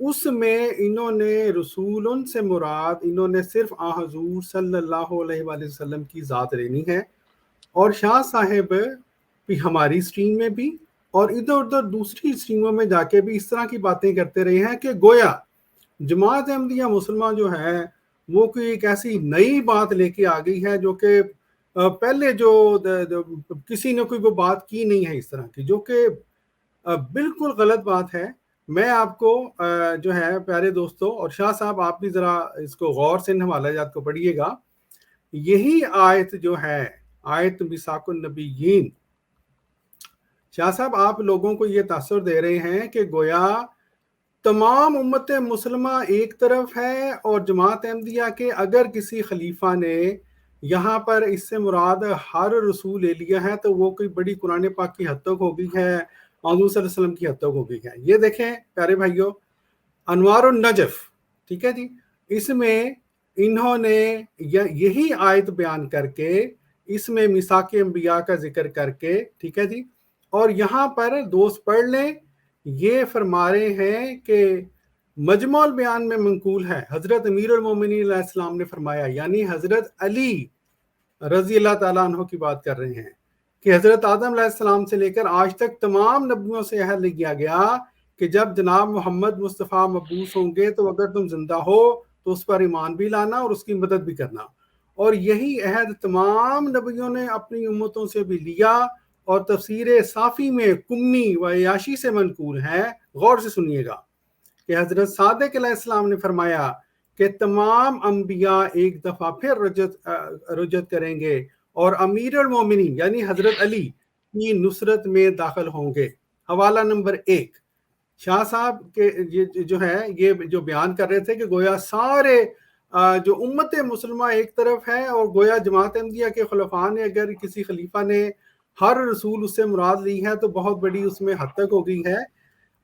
اس میں انہوں نے رسولن سے مراد انہوں نے صرف حضور صلی اللہ علیہ وآلہ وسلم کی ذات لینی ہے، اور شاہ صاحب بھی ہماری اسٹریم میں بھی اور ادھر ادھر دوسری اسٹریموں میں جا کے بھی اس طرح کی باتیں کرتے رہے ہیں کہ گویا جماعت احمدیہ مسلمہ جو ہے وہ کوئی ایک ایسی نئی بات لے کے آ گئی ہے جو کہ پہلے جو کسی نے کوئی وہ بات کی نہیں ہے اس طرح کی، جو کہ بالکل غلط بات ہے۔ میں آپ کو جو ہے پیارے دوستوں، اور شاہ صاحب آپ بھی ذرا اس کو غور سے ان حوالہ جات کو پڑھیے گا، یہی آیت جو ہے آیت میثاق النبیین، شاہ صاحب آپ لوگوں کو یہ تاثر دے رہے ہیں کہ گویا تمام امت مسلمہ ایک طرف ہے، اور جماعت احمدیہ کے اگر کسی خلیفہ نے یہاں پر اس سے مراد ہر رسول لے لیا ہے تو وہ کوئی بڑی قرآن پاک کی حد تک ہو گئی ہے، حضور صلی اللہ علیہ وسلم کی حد تک ہو گئی ہے۔ یہ دیکھیں پیارے بھائیو، انوار النجف، ٹھیک ہے جی، اس میں انہوں نے یہی آیت بیان کر کے اس میں میثاق انبیاء کا ذکر کر کے، ٹھیک ہے جی، اور یہاں پر دوست پڑھ لیں، یہ فرما رہے ہیں کہ مجموع البیان میں منقول ہے، حضرت امیر المومنین علیہ السلام نے فرمایا، یعنی حضرت علی رضی اللہ تعالیٰ عنہ کی بات کر رہے ہیں، کہ حضرت آدم علیہ السلام سے لے کر آج تک تمام نبیوں سے عہد لیا گیا کہ جب جناب محمد مصطفیٰ مبعوث ہوں گے تو اگر تم زندہ ہو تو اس پر ایمان بھی لانا اور اس کی مدد بھی کرنا، اور یہی عہد تمام نبیوں نے اپنی امتوں سے بھی لیا، اور تفسیر صافی میں کمی و عیاشی سے منقول ہے۔ غور سے سنیے گا کہ حضرت صادق علیہ السلام نے فرمایا کہ تمام انبیاء ایک دفعہ پھر رجت کریں گے اور امیر المومنین یعنی حضرت علی کی نصرت میں داخل ہوں گے۔ حوالہ نمبر 1، شاہ صاحب کے جو ہے یہ جو بیان کر رہے تھے کہ گویا سارے جو امت مسلمہ ایک طرف ہے، اور گویا جماعت احمدیہ کے خلفاء نے اگر کسی خلیفہ نے ہر رسول اس سے مراد لی ہے تو بہت بڑی اس میں حد تک ہو گئی ہے،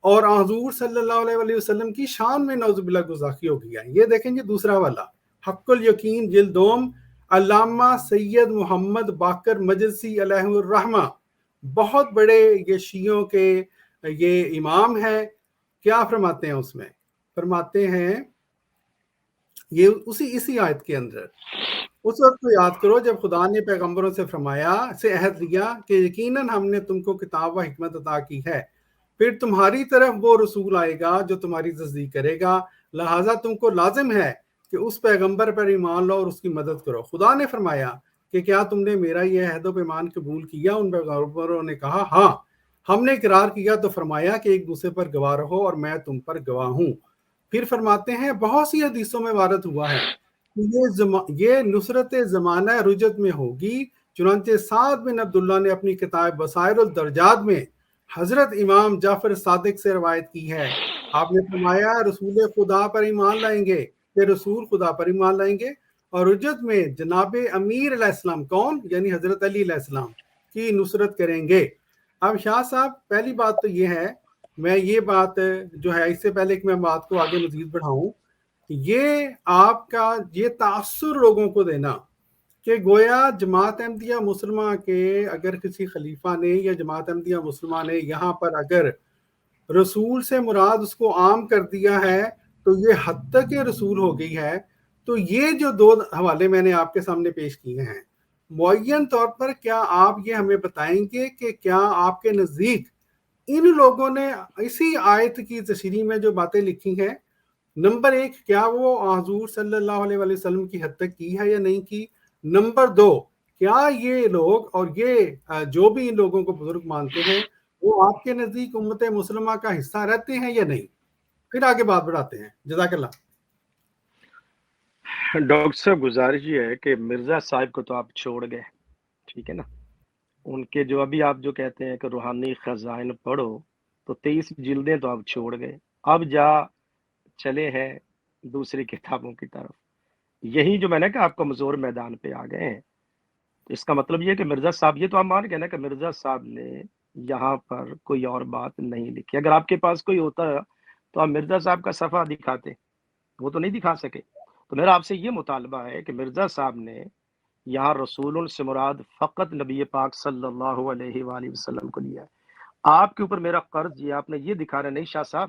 اور حضور صلی اللہ علیہ وسلم کی شان میں نعوذ باللہ گستاخی ہو گئی ہے۔ یہ دیکھیں گے دوسرا والا، حق الیقین جلد 2، علامہ سید محمد باقر مجلسی علیہ الرحمہ، بہت بڑے یہ شیعوں کے یہ امام ہے۔ کیا فرماتے ہیں اس میں؟ فرماتے ہیں یہ اسی آیت کے اندر، اس وقت کو یاد کرو جب خدا نے پیغمبروں سے فرمایا، سے عہد لیا کہ یقیناً ہم نے تم کو کتاب و حکمت عطا کی ہے، پھر تمہاری طرف وہ رسول آئے گا جو تمہاری تصدیق کرے گا، لہٰذا تم کو لازم ہے کہ اس پیغمبر پر ایمان لو اور اس کی مدد کرو۔ خدا نے فرمایا کہ کیا تم نے میرا یہ عہد و پیمان قبول کیا؟ ان پیغمبروں نے کہا ہاں ہم نے اقرار کیا، تو فرمایا کہ ایک دوسرے پر گواہ رہو اور میں تم پر گواہ ہوں۔ پھر فرماتے ہیں بہت سی حدیثوں میں وارد ہوا ہے یہ نصرت زمانہ رجت میں ہوگی، چنانچہ سعد بن عبداللہ نے اپنی کتاب بصائر الدرجات میں حضرت امام جعفر صادق سے روایت کی ہے، آپ نے فرمایا رسول خدا پر ایمان لائیں گے، پھر رسول خدا پر ایمان لائیں گے، اور رجت میں جناب امیر علیہ السلام، کون؟ یعنی حضرت علی علیہ السلام کی نصرت کریں گے۔ اب شاہ صاحب پہلی بات تو یہ ہے، میں یہ بات جو ہے اس سے پہلے کہ میں بات کو آگے مزید بڑھاؤں، یہ آپ کا یہ تاثر لوگوں کو دینا کہ گویا جماعت احمدیہ مسلمہ کے اگر کسی خلیفہ نے یا جماعت احمدیہ مسلمہ نے یہاں پر اگر رسول سے مراد اس کو عام کر دیا ہے تو یہ حد تک یہ رسول ہو گئی ہے۔ تو یہ جو دو حوالے میں نے آپ کے سامنے پیش کیے ہیں، معین طور پر کیا آپ یہ ہمیں بتائیں گے کہ کیا آپ کے نزدیک ان لوگوں نے اسی آیت کی تشریح میں جو باتیں لکھی ہیں، نمبر 1 کیا وہ حضور صلی اللہ علیہ وسلم کی حد تک کی ہے یا نہیں کی؟ نمبر 2 کیا یہ لوگ اور یہ جو بھی ان لوگوں کو بزرگ مانتے ہیں وہ آپ کے نزدیک امت مسلمہ کا حصہ رہتے ہیں یا نہیں؟ پھر آگے بات بڑھاتے ہیں۔ جزاک اللہ۔ ڈاکٹر صاحب گزارش یہ ہے کہ مرزا صاحب کو تو آپ چھوڑ گئے، ٹھیک ہے نا، ان کے جو ابھی آپ جو کہتے ہیں کہ روحانی خزائن پڑھو، تو 23 جلدیں تو آپ چھوڑ گئے، اب چلے ہیں دوسری کتابوں کی طرف۔ یہی جو میں نے کہا آپ کمزور میدان پہ آ گئے ہیں، اس کا مطلب یہ کہ مرزا صاحب، یہ تو آپ مان گئے نا کہ مرزا صاحب نے یہاں پر کوئی اور بات نہیں لکھی۔ اگر آپ کے پاس کوئی ہوتا تو آپ مرزا صاحب کا صفحہ دکھاتے، وہ تو نہیں دکھا سکے۔ تو میرا آپ سے یہ مطالبہ ہے کہ مرزا صاحب نے یہاں رسول سے مراد فقط نبی پاک صلی اللہ علیہ وآلہ وسلم کو لیا ہے۔ آپ کے اوپر میرا قرض یہ آپ نے یہ دکھا رہے نہیں شاہ صاحب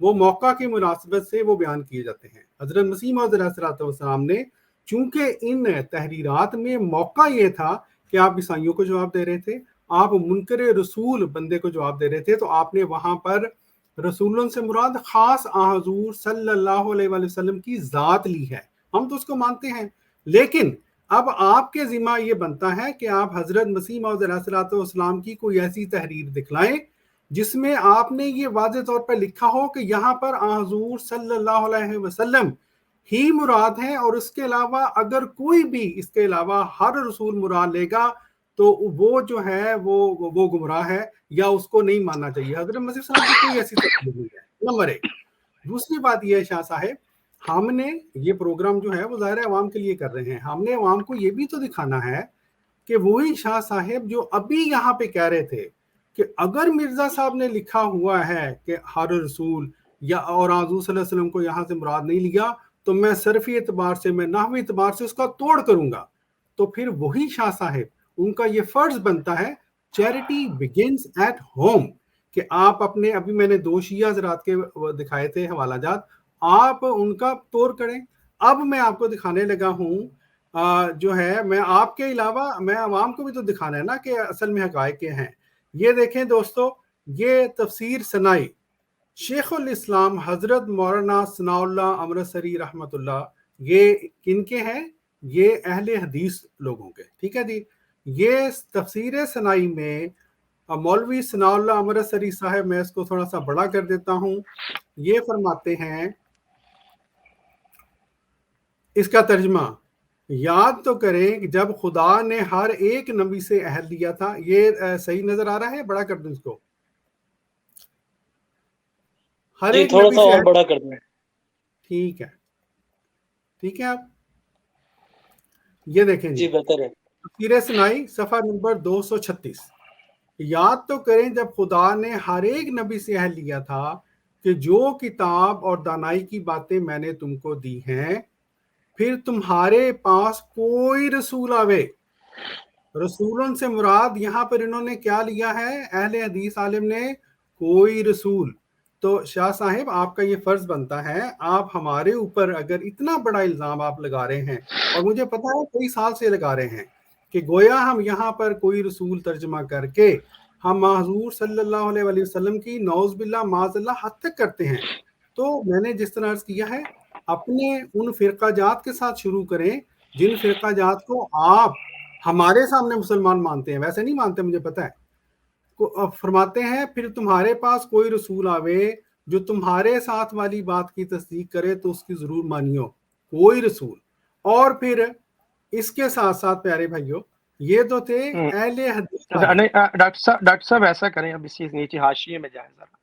وہ موقع کی مناسبت سے وہ بیان کیے جاتے ہیں۔ حضرت مسیح موعود علیہ الصلوۃ والسلام نے چونکہ ان تحریرات میں موقع یہ تھا کہ آپ عیسائیوں کو جواب دے رہے تھے، آپ منکر رسول بندے کو جواب دے رہے تھے، تو آپ نے وہاں پر رسولوں سے مراد خاص حضور صلی اللہ علیہ وآلہ وسلم کی ذات لی ہے۔ ہم تو اس کو مانتے ہیں، لیکن اب آپ کے ذمہ یہ بنتا ہے کہ آپ حضرت مسیح موعود علیہ الصلوۃ والسلام کی کوئی ایسی تحریر دکھلائیں جس میں آپ نے یہ واضح طور پر لکھا ہو کہ یہاں پر حضور صلی اللہ علیہ وسلم ہی مراد ہیں، اور اس کے علاوہ اگر کوئی بھی اس کے علاوہ ہر رسول مراد لے گا تو وہ جو ہے وہ گمراہ ہے یا اس کو نہیں ماننا چاہیے۔ حضرت مسیح صلی اللہ علیہ وسلم کی کوئی ایسی تحریر نہیں ہے، نمبر ایک۔ دوسری بات یہ ہے شاہ صاحب، ہم نے یہ پروگرام جو ہے وہ ظاہر عوام کے لیے کر رہے ہیں، ہم نے عوام کو یہ بھی تو دکھانا ہے کہ وہی شاہ صاحب جو ابھی یہاں پہ کہہ رہے تھے کہ اگر مرزا صاحب نے لکھا ہوا ہے کہ ہر رسول یا اور حضور صلی اللہ علیہ وسلم کو یہاں سے مراد نہیں لیا تو میں صرفی اعتبار سے، میں نحوی اعتبار سے اس کا توڑ کروں گا، تو پھر وہی شاہ صاحب ان کا یہ فرض بنتا ہے، چیریٹی بگنز ایٹ ہوم، کہ آپ اپنے، ابھی میں نے 2 شیعہ حضرات کے دکھائے تھے حوالہ جات، آپ ان کا توڑ کریں۔ اب میں آپ کو دکھانے لگا ہوں جو ہے، میں آپ کے علاوہ میں عوام کو بھی تو دکھانا ہے نا کہ اصل میں حقائق کیا ہیں۔ یہ دیکھیں دوستو، یہ تفسیر سنائی شیخ الاسلام حضرت مولانا ثناء اللہ امرتسری رحمۃ اللہ، یہ کن کے ہیں؟ یہ اہل حدیث لوگوں کے، ٹھیک ہے جی۔ یہ تفسیر سنائی میں مولوی ثناء اللہ امرتسری صاحب، میں اس کو تھوڑا سا بڑا کر دیتا ہوں، یہ فرماتے ہیں، اس کا ترجمہ یاد تو کریں کہ جب خدا نے ہر ایک نبی سے عہد لیا تھا، یہ صحیح نظر آ رہا ہے؟ بڑا کر دیں اس کو، ہر ایک تھوڑا نبی سا سے اور بڑا کر دیں۔ ٹھیک ہے، ٹھیک ہے۔ آپ یہ دیکھیں جی بہتر ہے۔ تفسیر سنائی صفحہ نمبر 236، یاد تو کریں جب خدا نے ہر ایک نبی سے عہد لیا تھا کہ جو کتاب اور دانائی کی باتیں میں نے تم کو دی ہیں، پھر تمہارے پاس کوئی رسول آوے۔ رسولوں سے مراد یہاں پر انہوں نے کیا لیا ہے؟ اہل حدیث عالم نے کوئی رسول۔ تو شاہ صاحب آپ کا یہ فرض بنتا ہے، آپ ہمارے اوپر اگر اتنا بڑا الزام آپ لگا رہے ہیں، اور مجھے پتا ہے کئی سال سے لگا رہے ہیں، کہ گویا ہم یہاں پر کوئی رسول ترجمہ کر کے ہم حضور صلی اللہ علیہ وآلہ وسلم کی نعوذ باللہ معاذ اللہ حد تک کرتے ہیں، تو میں نے جس طرح عرض کیا ہے، اپنے ان فرقہ جات کے ساتھ شروع کریں جن فرقہ جات کو آپ ہمارے سامنے مسلمان مانتے ہیں، ویسے نہیں مانتے، مجھے پتا ہے۔ فرماتے ہیں پھر تمہارے پاس کوئی رسول آوے جو تمہارے ساتھ والی بات کی تصدیق کرے تو اس کی ضرور مانیو، کوئی رسول۔ اور پھر اس کے ساتھ ساتھ پیارے بھائیوں، یہ تو تھے اہل حدیث۔ ڈاکٹر صاحب ایسا کریں، اب اسی نیچے حاشیے میں جائیں ذرا۔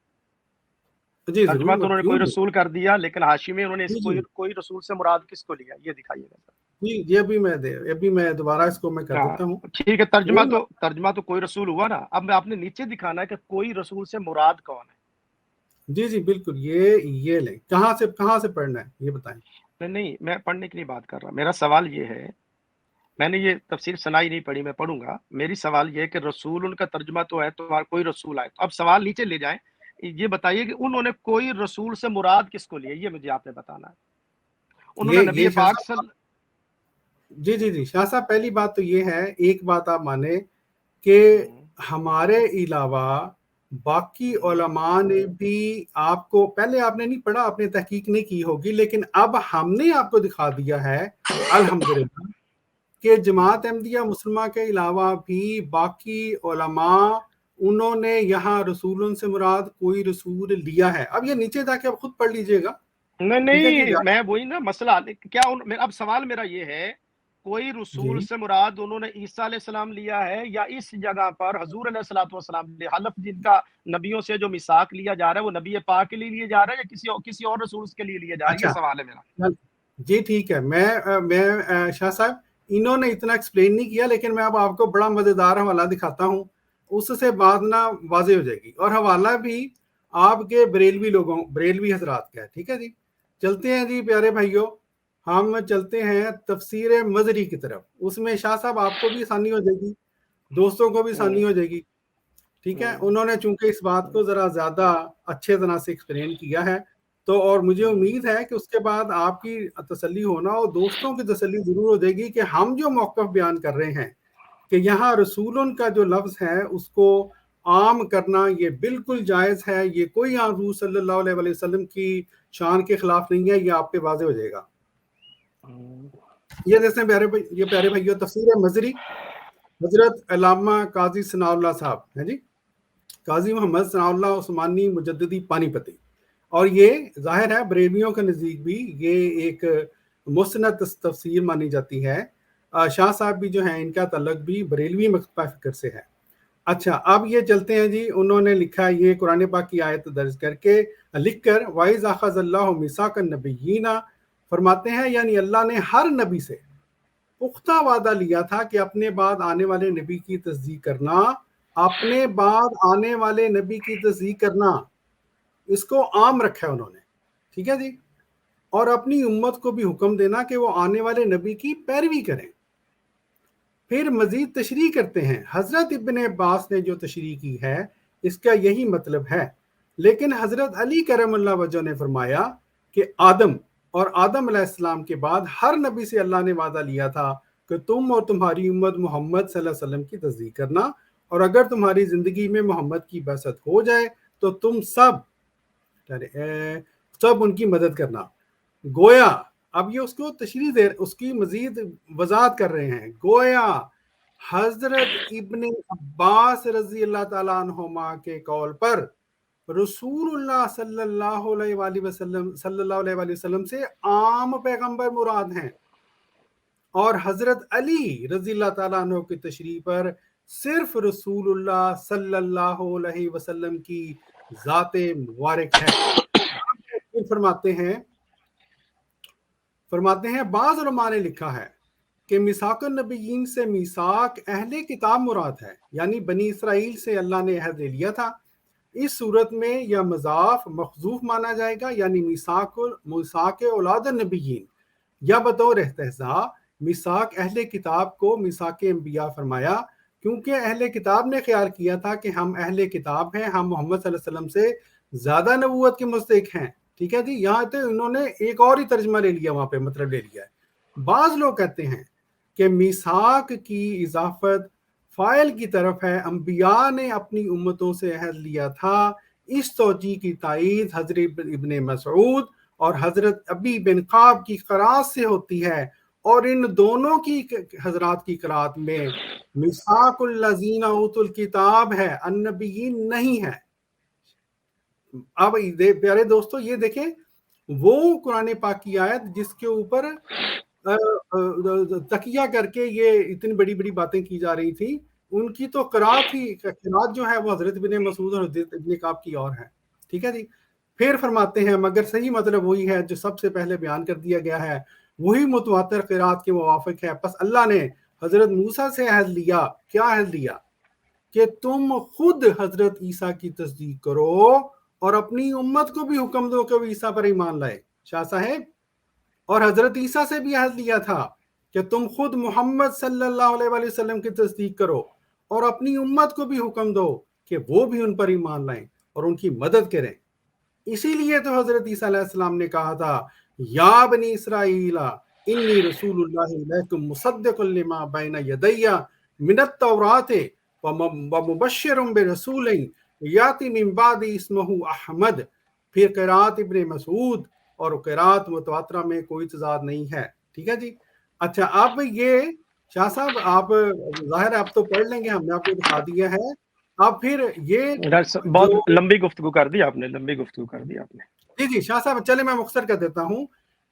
جی ترجمہ تو انہوں نے کوئی رسول کر دیا، لیکن حاشیے میں انہوں نے کوئی رسول سے مراد کس کو لیا، یہ دکھائیے گا۔ جی یہ ابھی میں دوبارہ اس کو میں کر دیتا ہوں۔ ٹھیک ہے، ترجمہ تو کوئی رسول ہوا نا، اب میں آپ نے نیچے دکھانا ہے کہ کوئی رسول سے مراد کون ہے۔ جی جی بالکل، یہ لیں، کہاں سے پڑھنا ہے یہ بتائیں۔ نہیں، میں پڑھنے کی نہیں بات کر رہا، میرا سوال یہ ہے، میں نے یہ تفسیر سنائی نہیں پڑھی، میں پڑھوں گا۔ میری سوال یہ ہے کہ رسول ان کا ترجمہ تو ہے، تو کوئی رسول آئے، تو اب سوال نیچے لے جائیں، یہ بتائیے کہ انہوں نے کوئی رسول سے مراد کس کو لیا، یہ مجھے آپ نے بتانا ہے۔ انہوں نے نبی پاک جی شاہ صاحب، پہلی بات تو یہ ہے، ایک بات آپ مانیں کہ ہمارے علاوہ باقی علماء نے بھی آپ کو، پہلے آپ نے نہیں پڑھا، آپ نے تحقیق نہیں کی ہوگی، لیکن اب ہم نے آپ کو دکھا دیا ہے الحمدللہ کہ جماعت احمدیہ مسلمہ کے علاوہ بھی باقی علماء انہوں نے یہاں رسولوں سے مراد کوئی رسول لیا ہے۔ اب یہ نیچے جا کے آپ خود پڑھ لیجئے گا۔ نہیں، میں وہی نا مسئلہ، کیا اب سوال میرا یہ ہے، کوئی رسول سے مراد انہوں نے عیسیٰ علیہ السلام لیا ہے، یا اس جگہ پر حضور علیہ السلام نے حلف جن کا نبیوں سے جو میثاق لیا جا رہا ہے وہ نبی پاک کے لیے لیا جا رہا ہے یا کسی اور رسول کے لیے لیا جا رہا ہے؟ یہ سوال ہے میرا۔ جی ٹھیک ہے، میں شاہ صاحب انہوں نے اتنا ایکسپلین نہیں کیا، لیکن میں اب آپ کو بڑا مزیدار حوالہ دکھاتا ہوں، اس سے بات نہ واضح ہو جائے گی، اور حوالہ بھی آپ کے بریلوی حضرات کا ہے، ٹھیک ہے جی۔ چلتے ہیں جی پیارے بھائیوں، ہم چلتے ہیں تفسیر مظہری کی طرف، اس میں شاہ صاحب آپ کو بھی آسانی ہو جائے گی، دوستوں کو بھی آسانی ہو جائے گی، ٹھیک ہے. انہوں نے چونکہ اس بات کو ذرا زیادہ اچھے طرح سے ایکسپلین کیا ہے تو اور مجھے امید ہے کہ اس کے بعد آپ کی تسلی ہونا اور دوستوں کی تسلی ضرور ہو جائے گی کہ ہم جو موقف بیان کر رہے ہیں کہ یہاں رسولن کا جو لفظ ہے اس کو عام کرنا یہ بالکل جائز ہے, یہ کوئی حضور صلی اللہ علیہ وسلم کی شان کے خلاف نہیں ہے, یہ آپ پہ واضح ہو جائے گا. یہ جیسے پیارے بھائیو تفسیر مظری حضرت علامہ قاضی ثناء اللہ صاحب ہیں جی, قاضی محمد ثناء اللہ عثمانی مجددی پانی پتی, اور یہ ظاہر ہے بریلویوں کے نزدیک بھی یہ ایک مسند تفسیر مانی جاتی ہے. شاہ صاحب بھی جو ہیں ان کا تعلق بھی بریلوی مکتبہ فکر سے ہے. اچھا اب یہ چلتے ہیں جی, انہوں نے لکھا یہ قرآن پاک کی آیت درج کر کے لکھ کر وَإِذْ أَخَذَ اللَّهُ مِيثَاقَ النَّبِيِّينَ فرماتے ہیں یعنی اللہ نے ہر نبی سے پختہ وعدہ لیا تھا کہ اپنے بعد آنے والے نبی کی تصدیق کرنا, اپنے بعد آنے والے نبی کی تصدیق کرنا اس کو عام رکھا ہے انہوں نے, ٹھیک ہے جی, اور اپنی امت کو بھی حکم دینا کہ وہ آنے والے نبی کی پیروی کریں. پھر مزید تشریح کرتے ہیں حضرت ابن عباس نے جو تشریح کی ہے اس کا یہی مطلب ہے, لیکن حضرت علی کرم اللہ وجہ نے فرمایا کہ آدم اور آدم علیہ السلام کے بعد ہر نبی سے اللہ نے وعدہ لیا تھا کہ تم اور تمہاری امت محمد صلی اللہ علیہ وسلم کی تصدیق کرنا, اور اگر تمہاری زندگی میں محمد کی بعثت ہو جائے تو تم سب ان کی مدد کرنا. گویا اب یہ اس کو تشریح دے, اس کی مزید وضاحت کر رہے ہیں, گویا حضرت ابن عباس رضی اللہ تعالیٰ عنہما کے قول پر رسول اللہ صلی اللہ علیہ وسلم سے عام پیغمبر مراد ہیں, اور حضرت علی رضی اللہ تعالیٰ عنہ کی تشریح پر صرف رسول اللہ صلی اللہ علیہ وسلم کی ذات مبارک ہے. فرماتے ہیں بعض علماء نے لکھا ہے کہ میثاق النبیین سے میثاق اہل کتاب مراد ہے, یعنی بنی اسرائیل سے اللہ نے عہد لے لیا تھا. اس صورت میں یا مضاف محذوف مانا جائے گا, یعنی میثاق اولاد النبیین, یا بطور استہزاء میثاق اہل کتاب کو میثاق انبیاء فرمایا, کیونکہ اہل کتاب نے خیال کیا تھا کہ ہم اہل کتاب ہیں, ہم محمد صلی اللہ علیہ وسلم سے زیادہ نبوت کے مستحق ہیں. ٹھیک ہے جی, یہاں تو انہوں نے ایک اور ہی ترجمہ لے لیا, وہاں پہ مطلب لے لیا ہے. بعض لوگ کہتے ہیں کہ میثاق کی اضافت فاعل کی طرف ہے, انبیاء نے اپنی امتوں سے عہد لیا تھا. اس توجیہ کی تائید حضرت ابن مسعود اور حضرت ابی بن قعب کی قرات سے ہوتی ہے, اور ان دونوں کی حضرات کی قرات میں میثاق الذین اوتوا الکتاب ہے, النبیین نہیں ہے. اب پیارے دوستو یہ دیکھیں وہ قرآن پاک کی آیت جس کے اوپر تکیہ کر کے یہ اتنی بڑی بڑی باتیں کی جا رہی تھی, ان کی تو قرات جو ہے وہ حضرت ابن مسعود اور حضرت ابن قعب کی اور ہے. ٹھیک ہے جی. پھر فرماتے ہیں مگر صحیح مطلب وہی ہے جو سب سے پہلے بیان کر دیا گیا ہے, وہی متواتر قرات کے موافق ہے. پس اللہ نے حضرت موسیٰ سے عہد لیا, کیا عہد لیا؟ کہ تم خود حضرت عیسیٰ کی تصدیق کرو اور اپنی امت کو بھی حکم دو کہ وہ عیسیٰ پر ایمان لائے. شاہ صاحب, اور حضرت عیسیٰ سے بھی عہد لیا تھا کہ تم خود محمد صلی اللہ علیہ وسلم کی تصدیق کرو اور اپنی امت کو بھی حکم دو کہ وہ بھی ان پر ایمان لائیں اور ان کی مدد کریں. اسی لیے تو حضرت عیسیٰ علیہ السلام نے کہا تھا یا بنی اسرائیل انی رسول اللہ الیکم مصدق لما بین یدی من التوراۃ ومبشر برسول یاتی من بعد اسمہ احمد. پھر قرات ابن مسعود اور قرات متواترہ میں کوئی تضاد نہیں ہے. ٹھیک ہے جی. اچھا اب یہ شاہ صاحب آپ ظاہر ہے آپ تو پڑھ لیں گے, ہم نے آپ کو دکھا دیا ہے. اب پھر یہ بہت لمبی گفتگو کر دی آپ نے, جی جی شاہ صاحب چلے میں مختصر کر دیتا ہوں.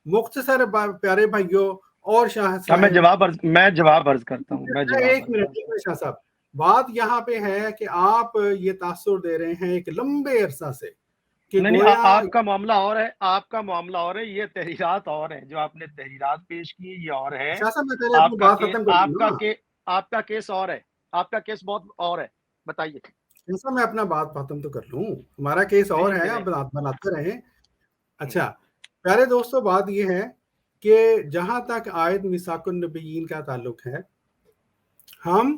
مختصر پیارے بھائیوں اور شاہ صاحب میں جواب عرض کرتا ہوں. ایک منٹ شاہ صاحب, بات یہاں پہ ہے کہ آپ یہ تاثر دے رہے ہیں ایک لمبے عرصہ سے کہ نہیں, آپ کا معاملہ اور ہے, یہ تحریرات اور ہیں, جو آپ نے تحریرات پیش کی یہ اور ہے. آپ کا کیس اور ہے, آپ کا کیس بہت اور ہے, بتائیے. ایسا میں اپنا بات ختم تو کر لوں, ہمارا کیس اور ہے, آپ بناتے رہیں. اچھا پیارے دوستو, بات یہ ہے کہ جہاں تک آیت میثاق النبیین کا تعلق ہے, ہم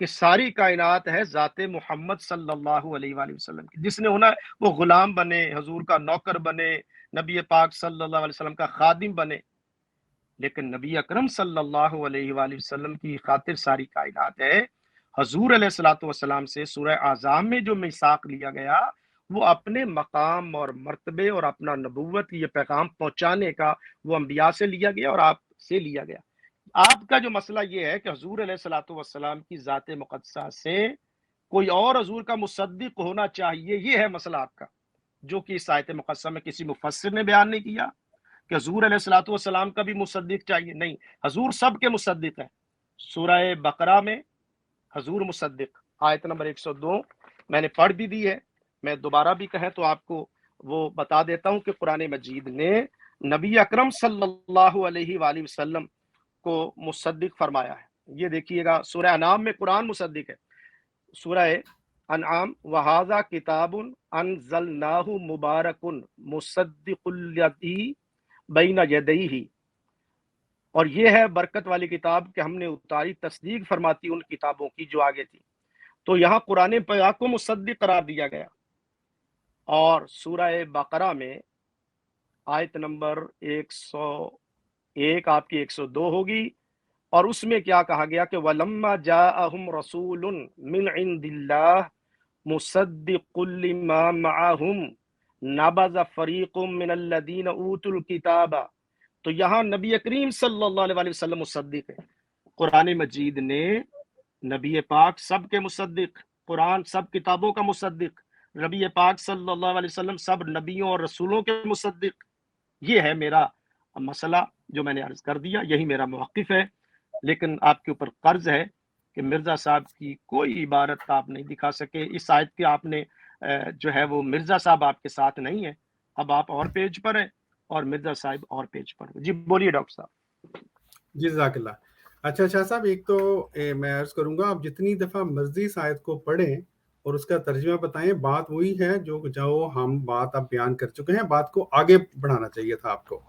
کہ ساری کائنات ہے ذات محمد صلی اللہ علیہ وآلہ وسلم کی. جس نے ہونا وہ غلام بنے، حضور کا نوکر بنے، نبی پاک صلی اللہ علیہ وسلم کا خادم بنے، لیکن نبی اکرم صلی اللہ علیہ وآلہ وسلم کی خاطر ساری کائنات ہے. حضور علیہ الصلوۃ والسلام سے سورہ احزاب میں جو میثاق لیا گیا وہ اپنے مقام اور مرتبے اور اپنا نبوت یہ پیغام پہنچانے کا وہ انبیاء سے لیا گیا اور آپ سے لیا گیا. آپ کا جو مسئلہ یہ ہے کہ حضور علیہ الصلوۃ والسلام کی ذات مقدسہ سے کوئی اور حضور کا مصدق ہونا چاہیے، یہ ہے مسئلہ آپ کا، جو کہ اس آیت مقدسہ میں کسی مفسر نے بیان نہیں کیا کہ حضور علیہ الصلوۃ والسلام کا بھی مصدق چاہیے. نہیں، حضور سب کے مصدق ہیں. سورہ بقرہ میں حضور مصدق، آیت نمبر 102 میں نے پڑھ بھی دی ہے، میں دوبارہ بھی کہیں تو آپ کو وہ بتا دیتا ہوں کہ قرآن مجید نے نبی اکرم صلی اللہ علیہ وآلہ وسلم کو مصدق فرمایا ہے. یہ دیکھیے گا سورہ انعام میں قرآن مصدق ہے. سورہ انعام وَهَذَا كِتَابٌ أَنزَلْنَاهُ مُبَارَكٌ مُصَدِّقُ الَّذِي بَيْنَ يَدَيْهِ، اور یہ ہے برکت والی کتاب کہ ہم نے اتاری تصدیق فرماتی ان کتابوں کی جو آگے تھی. تو یہاں قرآن پاک کو مصدق قرار دیا گیا. اور سورہ بقرہ میں آیت نمبر 101 آپ کی 102 ہوگی، اور اس میں کیا کہا گیا کہ وَلَمَّا جَاءَهُمْ رَسُولٌ مِّنْ عِنْدِ اللَّهِ مُصَدِّقٌ لِّمَا مَعَهُمْ نَبَذَ فَرِيقٌ مِّنَ الَّذِينَ أُوتُوا الْكِتَابَ. تو یہاں نبی کریم صلی اللہ علیہ وسلم مصدق ہے. قرآن مجید نے نبی پاک سب کے مصدق، قرآن سب کتابوں کا مصدق، نبی پاک صلی اللہ علیہ وسلم سب نبیوں اور رسولوں کے مصدق. یہ ہے میرا مسئلہ جو میں نے عرض کر دیا، یہی میرا موقف ہے. لیکن آپ کے اوپر قرض ہے کہ مرزا صاحب کی کوئی عبارت آپ نہیں دکھا سکے. اس آیت کے آپ نے جو ہے وہ مرزا صاحب آپ کے ساتھ نہیں ہے، اب آپ اور پیج پر ہیں اور مرزا صاحب اور پیج پر. جی بولیے ڈاکٹر صاحب. جی جزاک اللہ. اچھا شاہ صاحب، ایک تو میں عرض کروں گا آپ جتنی دفعہ مرضی اس آیت کو پڑھیں اور اس کا ترجمہ بتائیں، بات وہی ہے جو ہم بات اب بیان کر چکے ہیں. بات کو آگے بڑھانا چاہیے تھا آپ کو.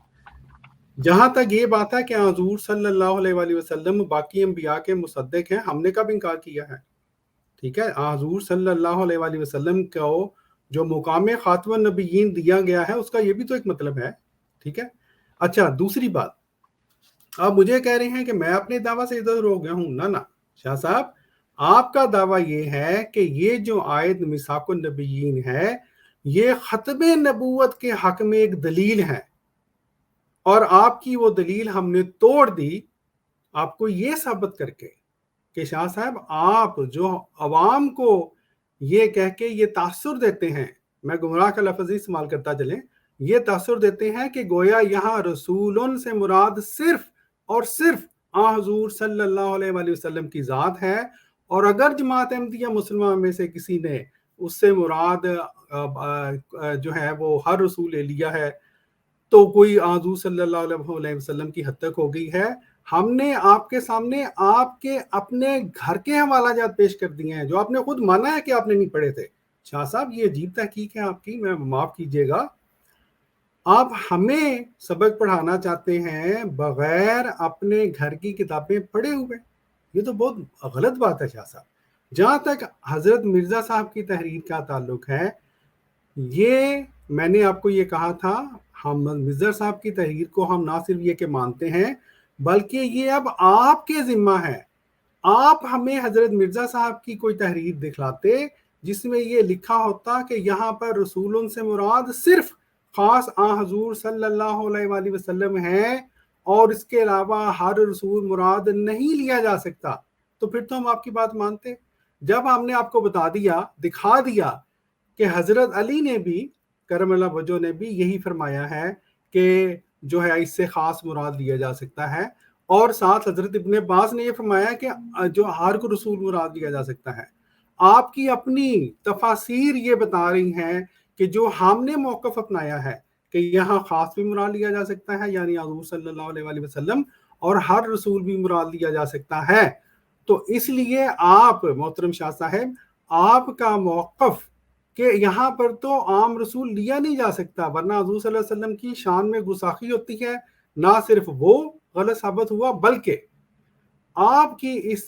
جہاں تک یہ بات ہے کہ حضور صلی اللہ علیہ وآلہ وسلم باقی انبیاء کے مصدق ہیں، ہم نے کب انکار کیا ہے؟ ٹھیک ہے، حضور صلی اللہ علیہ وآلہ وسلم کو جو مقام خاتم النبیین دیا گیا ہے اس کا یہ بھی تو ایک مطلب ہے. ٹھیک ہے. اچھا، دوسری بات، آپ مجھے کہہ رہے ہیں کہ میں اپنے دعویٰ سے ادھر ہو گیا ہوں. نہ شاہ صاحب، آپ کا دعویٰ یہ ہے کہ یہ جو آیت میثاق النبیین ہے یہ ختم نبوت کے حق میں ایک دلیل ہے، اور آپ کی وہ دلیل ہم نے توڑ دی آپ کو یہ ثابت کر کے کہ شاہ صاحب آپ جو عوام کو یہ کہہ کے یہ تاثر دیتے ہیں، میں گمراہ کا لفظ استعمال کرتا چلیں، یہ تاثر دیتے ہیں کہ گویا یہاں رسولن سے مراد صرف اور صرف حضور صلی اللہ علیہ وآلہ وسلم کی ذات ہے، اور اگر جماعت احمدیہ مسلمہ میں سے کسی نے اس سے مراد جو ہے وہ ہر رسول لے لیا ہے تو کوئی حضور صلی اللہ علیہ وسلم کی حد تک ہو گئی ہے. ہم نے آپ کے سامنے آپ کے اپنے گھر کے حوالہ جات پیش کر دیے ہیں جو آپ نے خود مانا ہے کہ آپ نے نہیں پڑھے تھے. شاہ صاحب یہ عجیب تحقیق ہے آپ کی، میں معاف کیجئے گا. آپ ہمیں سبق پڑھانا چاہتے ہیں بغیر اپنے گھر کی کتابیں پڑھے ہوئے. یہ تو بہت غلط بات ہے شاہ صاحب. جہاں تک حضرت مرزا صاحب کی تحریر کا تعلق ہے، یہ میں نے آپ کو یہ کہا تھا، ہم مرزا صاحب کی تحریر کو ہم نہ صرف یہ کہ مانتے ہیں بلکہ یہ اب آپ کے ذمہ ہے. آپ ہمیں حضرت مرزا صاحب کی کوئی تحریر دکھلاتے جس میں یہ لکھا ہوتا کہ یہاں پر رسولوں سے مراد صرف خاص حضور صلی اللہ علیہ وآلہ وسلم ہے اور اس کے علاوہ ہر رسول مراد نہیں لیا جا سکتا، تو پھر تو ہم آپ کی بات مانتے. جب ہم نے آپ کو بتا دیا، دکھا دیا کہ حضرت علی نے بھی کرم اللہ وجہ نے بھی یہی فرمایا ہے کہ جو ہے اس سے خاص مراد لیا جا سکتا ہے، اور ساتھ حضرت ابن عباس نے یہ فرمایا کہ جو ہر کو رسول مراد لیا جا سکتا ہے. آپ کی اپنی تفاسیر یہ بتا رہی ہیں کہ جو ہم نے موقف اپنایا ہے کہ یہاں خاص بھی مراد لیا جا سکتا ہے، یعنی حضور صلی اللہ علیہ وآلہ وسلم، اور ہر رسول بھی مراد لیا جا سکتا ہے. تو اس لیے آپ محترم شاہ صاحب، آپ کا موقف کہ یہاں پر تو عام رسول لیا نہیں جا سکتا، ورنہ حضور صلی اللہ علیہ وسلم کی شان میں گستاخی ہوتی ہے. نہ صرف وہ غلط ثابت ہوا بلکہ آپ کی اس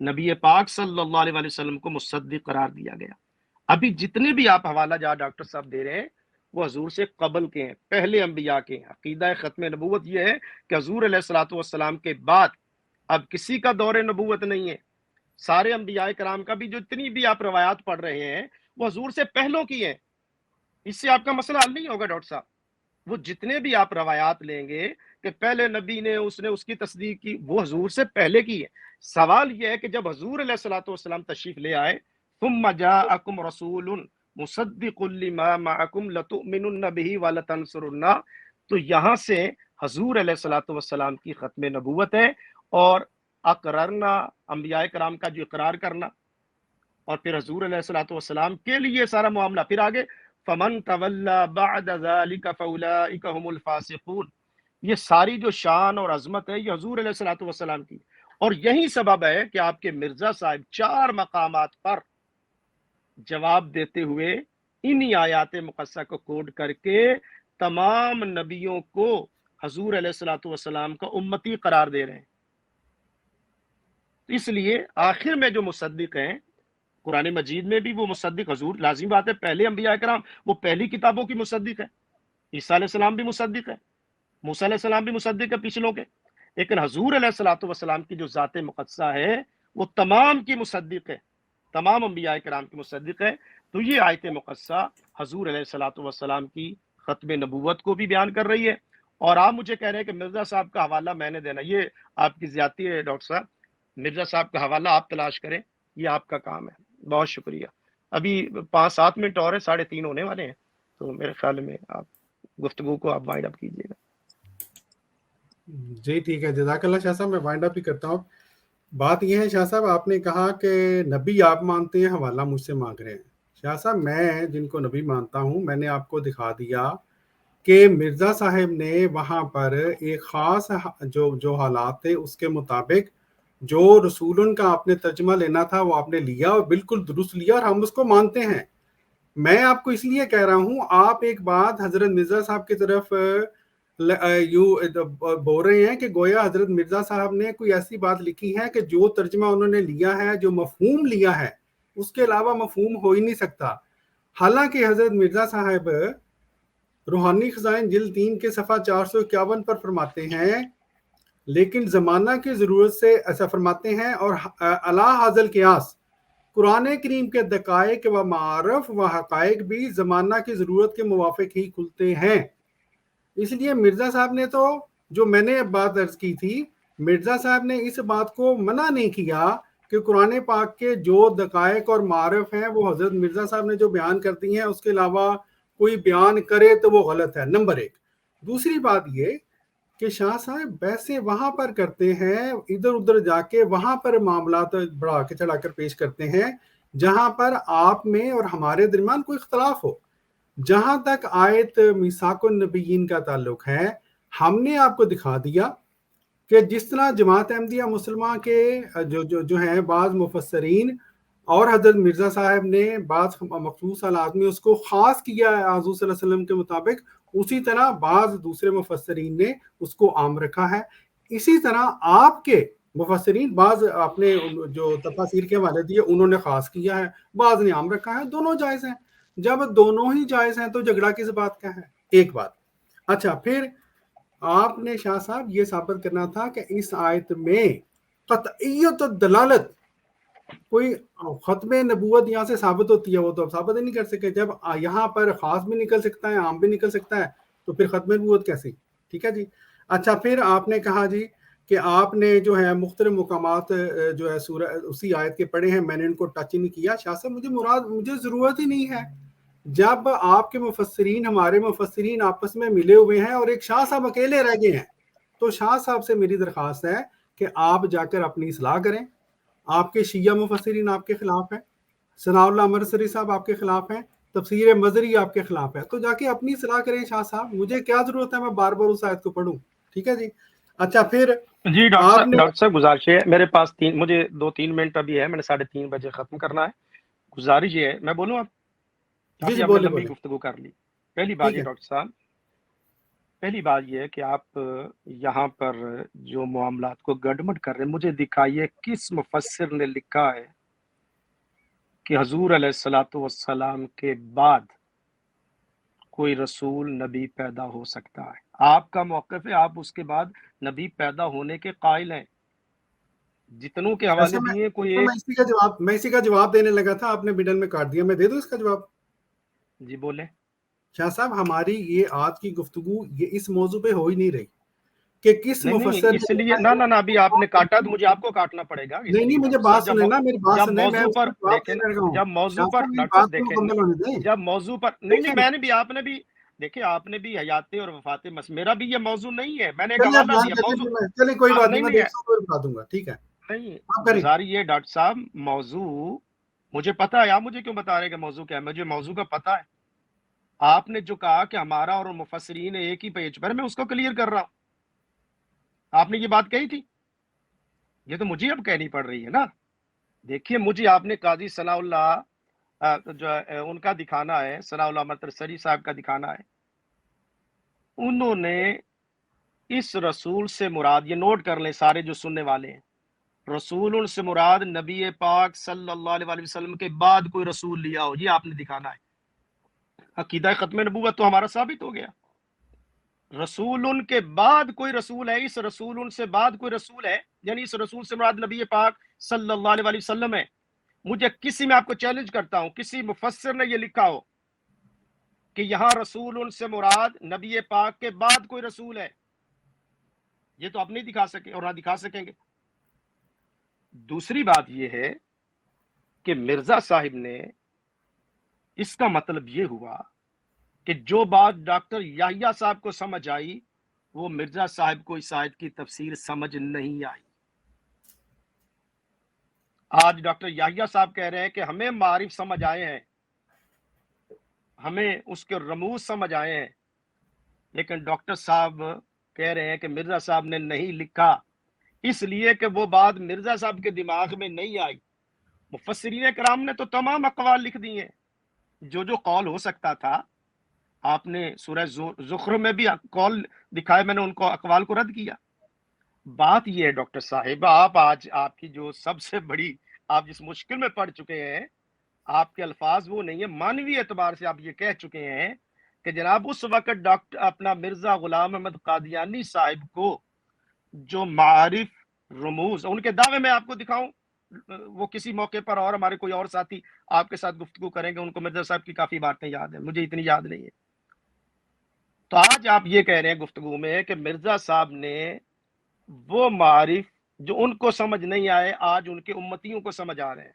نبی پاک صلی اللہ علیہ وسلم کو مصدق قرار دیا گیا. ابھی جتنے بھی آپ حوالہ جات ڈاکٹر صاحب دے رہے ہیں وہ حضور سے قبل کے ہیں، پہلے انبیاء کے ہیں. عقیدہ ختم نبوت یہ ہے کہ حضور علیہ الصلوۃ والسلام کے بعد اب کسی کا دور نبوت نہیں ہے. سارے انبیاء کرام کا بھی جو اتنی بھی آپ روایات پڑھ رہے ہیں وہ حضور سے پہلوں کی ہیں. اس سے آپ کا مسئلہ حل نہیں ہوگا ڈاکٹر صاحب. وہ جتنے بھی آپ روایات لیں گے کہ پہلے نبی نے اس کی تصدیق کی، وہ حضور سے پہلے کی ہے. سوال یہ ہے کہ جب حضور علیہ الصلوۃ والسلام تشریف لے آئے، ثم جاءکم رسول مصدق لما معکم لتؤمنن به ولتنصرنہ، تو یہاں سے حضور علیہ الصلوۃ والسلام کی ختم نبوت ہے. اور اقررنا، انبیاء کرام کا جو اقرار کرنا، اور پھر حضور علیہ الصلوۃ والسلام کے لیے سارا معاملہ. پھر آگے فمن تولا بعد ذلك فاولئک هم الفاسقون. یہ ساری جو شان اور عظمت ہے یہ حضور علیہ الصلوۃ والسلام کی. اور یہی سبب ہے کہ آپ کے مرزا صاحب 4 مقامات پر جواب دیتے ہوئے انہی آیات مقدسہ کو کوڈ کر کے تمام نبیوں کو حضور علیہ الصلوۃ والسلام کا امتی قرار دے رہے ہیں. اس لیے آخر میں جو مصدق ہیں قرآن مجید میں بھی وہ مصدق حضور، لازمی بات ہے پہلے انبیاء کرام وہ پہلی کتابوں کی مصدق ہے. عیسیٰ علیہ السلام بھی مصدق ہے، موسیٰ علیہ السلام بھی مصدق ہے پچھلوں کے. لیکن حضور علیہ الصلوۃ والسلام کی جو ذات مقدسہ ہے وہ تمام کی مصدق ہے، تمام انبیاء کرام کی مصدق ہے. تو یہ آیت مقدسہ حضور علیہ الصلوۃ والسلام کی ختم نبوت کو بھی بیان کر رہی ہے. اور آپ مجھے کہہ رہے ہیں کہ مرزا صاحب کا حوالہ میں نے دینا، یہ آپ کی زیادتی ہے ڈاکٹر صاحب. مرزا صاحب کا حوالہ آپ تلاش کریں، یہ آپ کا کام ہے. بہت شکریہ. ابھی 5-7 منٹ اور ہے، 3:30 ہونے والے ہیں، تو میرے خیال میں آپ گفتگو کو آپ وائنڈ اپ کیجیے گا. جی ٹھیک ہے، جزاک اللہ شاہ صاحب. میں وائنڈ اپ ہی کرتا ہوں. بات یہ ہے شاہ صاحب، آپ نے کہا کہ نبی آپ مانتے ہیں، حوالہ مجھ سے مانگ رہے ہیں. شاہ صاحب میں جن کو نبی مانتا ہوں، میں نے آپ کو دکھا دیا کہ مرزا صاحب نے وہاں پر ایک خاص جو حالات تھے اس کے مطابق جو رسولن کا آپ نے ترجمہ لینا تھا وہ آپ نے لیا اور بالکل درست لیا، اور ہم اس کو مانتے ہیں. میں آپ کو اس لیے کہہ رہا ہوں، آپ ایک بات حضرت مرزا صاحب کی طرف بول رہے ہیں کہ گویا حضرت مرزا صاحب نے کوئی ایسی بات لکھی ہے کہ جو ترجمہ انہوں نے لیا ہے، جو مفہوم لیا ہے، اس کے علاوہ مفہوم ہو ہی نہیں سکتا. حالانکہ حضرت مرزا صاحب روحانی خزائن جلد 3 کے صفحہ 451 پر فرماتے ہیں، لیکن زمانہ کی ضرورت سے ایسا فرماتے ہیں، اور علی حاضل قیاس قرآن کریم کے دقائق و معارف و حقائق بھی زمانہ کی ضرورت کے موافق ہی کھلتے ہیں. اس لیے مرزا صاحب نے تو جو میں نے بات عرض کی تھی، مرزا صاحب نے اس بات کو منع نہیں کیا کہ قرآن پاک کے جو دقائق اور معارف ہیں وہ حضرت مرزا صاحب نے جو بیان کر دی ہیں اس کے علاوہ کوئی بیان کرے تو وہ غلط ہے، نمبر 1. دوسری بات یہ کہ شاہ صاحب ویسے وہاں پر کرتے ہیں، ادھر ادھر جا کے وہاں پر معاملات بڑھا کے چڑھا کر پیش کرتے ہیں جہاں پر آپ میں اور ہمارے درمیان کوئی اختلاف ہو. جہاں تک آیت میثاق النبیین کا تعلق ہے، ہم نے آپ کو دکھا دیا کہ جس طرح جماعت احمدیہ مسلمہ کے جو ہیں بعض مفسرین اور حضرت مرزا صاحب نے بعض مخصوص حالات میں اس کو خاص کیا ہے حضور صلی اللہ علیہ وسلم کے مطابق، اسی طرح بعض دوسرے مفسرین نے اس کو عام رکھا ہے. اسی طرح آپ کے مفسرین بعض اپنے جو تفاسیر کے حوالے دیے انہوں نے خاص کیا ہے، بعض نے عام رکھا ہے. دونوں جائز ہیں. جب دونوں ہی جائز ہیں تو جھگڑا کس بات کا ہے؟ ایک بات. اچھا، پھر آپ نے شاہ صاحب یہ ثابت کرنا تھا کہ اس آیت میں قطعیت و دلالت، کوئی ختم نبوت یہاں سے ثابت ہوتی ہے، وہ تو آپ ثابت ہی نہیں کر سکے. جب یہاں پر خاص بھی نکل سکتا ہے، عام بھی نکل سکتا ہے، تو پھر ختم نبوت کیسے؟ ٹھیک ہے جی. اچھا، پھر آپ نے کہا جی کہ آپ نے جو ہے مختلف مقامات جو ہے سورہ اسی آیت کے پڑھے ہیں، میں نے ان کو ٹچ نہیں کیا. شاہ صاحب مجھے ضرورت ہی نہیں ہے. جب آپ کے مفسرین ہمارے مفسرین آپس میں ملے ہوئے ہیں اور ایک شاہ صاحب اکیلے رہ گئے ہیں، تو شاہ صاحب سے میری درخواست ہے کہ آپ جا کر اپنی اصلاح کریں. آپ کے شیعہ مفسرین آپ کے خلاف ہیں، ثناء اللہ امرتسری صاحب آپ کے خلاف ہیں، تفسیر مظہری آپ کے خلاف ہے، تو جا کے اپنی اصلاح کریں شاہ صاحب. مجھے کیا ضرورت ہے میں بار بار اس آیت کو پڑھوں؟ ٹھیک ہے جی. اچھا، پھر جی ڈاکٹر صاحب گزارش ہے، میرے پاس مجھے 2-3 منٹ ابھی ہے، میں نے 3:30 بجے ختم کرنا ہے. گزارش یہ ہے، میں بولوں آپ؟ جی ہم نے بولے لمبی گفتگو کر لی. پہلی بات یہ ڈاکٹر صاحب پہلی بات یہ ہے کہ آپ یہاں پر جو معاملات کو گڑبڑ کر رہے ہیں، مجھے دکھائیے کس مفسر نے لکھا ہے کہ حضور علیہ الصلوۃ والسلام کے بعد کوئی رسول نبی پیدا ہو سکتا ہے۔ آپ کا موقف ہے، آپ اس کے بعد نبی پیدا ہونے کے قائل ہیں۔ جتنوں کے حوالے ایسا دیے کوئی میں ایک، اسی کا جواب دینے لگا تھا، آپ نے مڈل میں کاٹ دیا، میں دے دوں اس کا جواب؟ جی بولیں۔ شاہ صاحب، ہماری یہ آج کی گفتگو یہ اس موضوع پہ ہو ہی نہیں رہی کہ کس مفسر نہیں، اس نے لیے لکھا ہے۔ نہ ابھی آپ نے کاٹا تو مجھے آپ کو کاٹنا پڑے گا، اس نہیں لیے مجھے ڈاکٹر بات صاحب سنیں نا، میری بات جب سنیں، میں موضوع اس پر کا جواب دیکھیں دینے لگا ہوں۔ جب موضوع شاہ پر صاحب، میری ڈاکٹر بات صاحب کو دیکھیں مکمل ہونے دیں۔ جب موضوع پر نہیں میں نے بھی آپ نے بھی دیکھیں، آپ نے بھی حیات اور وفات میرا بھی یہ موضوع نہیں ہے، میں نے ایک چلیے آپ حوالہ بیان دیا کریں، موضوع۔ چلیے کوئی بات نہیں، میں نہیں 150 کو بتا دوں گا، ٹھیک ہے، نہیں، آپ کریں۔ گزاری یہ ڈاکٹر صاحب، موضوع مجھے پتا ہے، آپ مجھے کیوں بتا رہے ہیں کہ موضوع کیا ہے؟ مجھے موضوع کا پتا ہے۔ آپ نے جو کہا کہ ہمارا اور مفسرین ایک ہی پیج پر، میں اس کو کلیئر کر رہا ہوں۔ آپ نے یہ بات کہی تھی، یہ تو مجھے اب کہنی پڑ رہی ہے نا۔ دیکھیے، مجھے آپ نے قاضی ثناء اللہ جو ان کا دکھانا ہے، ثناء اللہ مطرسری صاحب کا دکھانا ہے، انہوں نے اس رسول سے مراد، یہ نوٹ کر لیں سارے جو سننے والے ہیں، رسول سے مراد نبی پاک صلی اللہ علیہ وسلم کے بعد کوئی رسول لیا ہو، یہ آپ نے دکھانا ہے۔ عقیدہ ختم نبوت تو ہمارا ثابت ہو گیا۔ رسول ان کے بعد کوئی رسول ہے، اس رسول ان سے بعد کوئی رسول ہے، یعنی اس رسول سے مراد نبی پاک صلی اللہ علیہ وسلم ہے۔ مجھے کسی میں آپ کو چیلنج کرتا ہوں، کسی مفسر نے یہ لکھا ہو کہ یہاں رسول ان سے مراد نبی پاک کے بعد کوئی رسول ہے؟ یہ تو آپ نہیں دکھا سکے اور نہ دکھا سکیں گے۔ دوسری بات یہ ہے کہ مرزا صاحب نے، اس کا مطلب یہ ہوا کہ جو بات ڈاکٹر یحییٰ صاحب کو سمجھ آئی، وہ مرزا صاحب کو اس آیت کی تفسیر سمجھ نہیں آئی۔ آج ڈاکٹر یحییٰ صاحب کہہ رہے ہیں کہ ہمیں معارف سمجھ آئے ہیں، ہمیں اس کے رموز سمجھ آئے ہیں، لیکن ڈاکٹر صاحب کہہ رہے ہیں کہ مرزا صاحب نے نہیں لکھا، اس لیے کہ وہ بات مرزا صاحب کے دماغ میں نہیں آئی۔ مفسرین کرام نے تو تمام اقوال لکھ دی ہیں، جو قول ہو سکتا تھا۔ آپ نے سورہ زخرف میں بھی قول دکھائے، میں نے ان کو اقوال کو رد کیا۔ بات یہ ہے ڈاکٹر صاحب، آپ کی جو سب سے بڑی، آپ جس مشکل میں پڑ چکے ہیں، آپ کے الفاظ وہ نہیں ہے، مانوی اعتبار سے آپ یہ کہہ چکے ہیں کہ جناب اس وقت ڈاکٹر اپنا مرزا غلام احمد قادیانی صاحب کو جو معارف رموز ان کے دعوے میں آپ کو دکھاؤں، وہ کسی موقع پر اور ہمارے کوئی اور ساتھی آپ کے ساتھ گفتگو کریں گے، ان کو مرزا صاحب کی کافی باتیں یاد ہیں، مجھے اتنی یاد نہیں ہے۔ تو آج آپ یہ کہہ رہے ہیں گفتگو میں کہ مرزا صاحب نے وہ معارف جو ان کو سمجھ نہیں آئے، آج ان کے امتیوں کو سمجھ آ رہے ہیں۔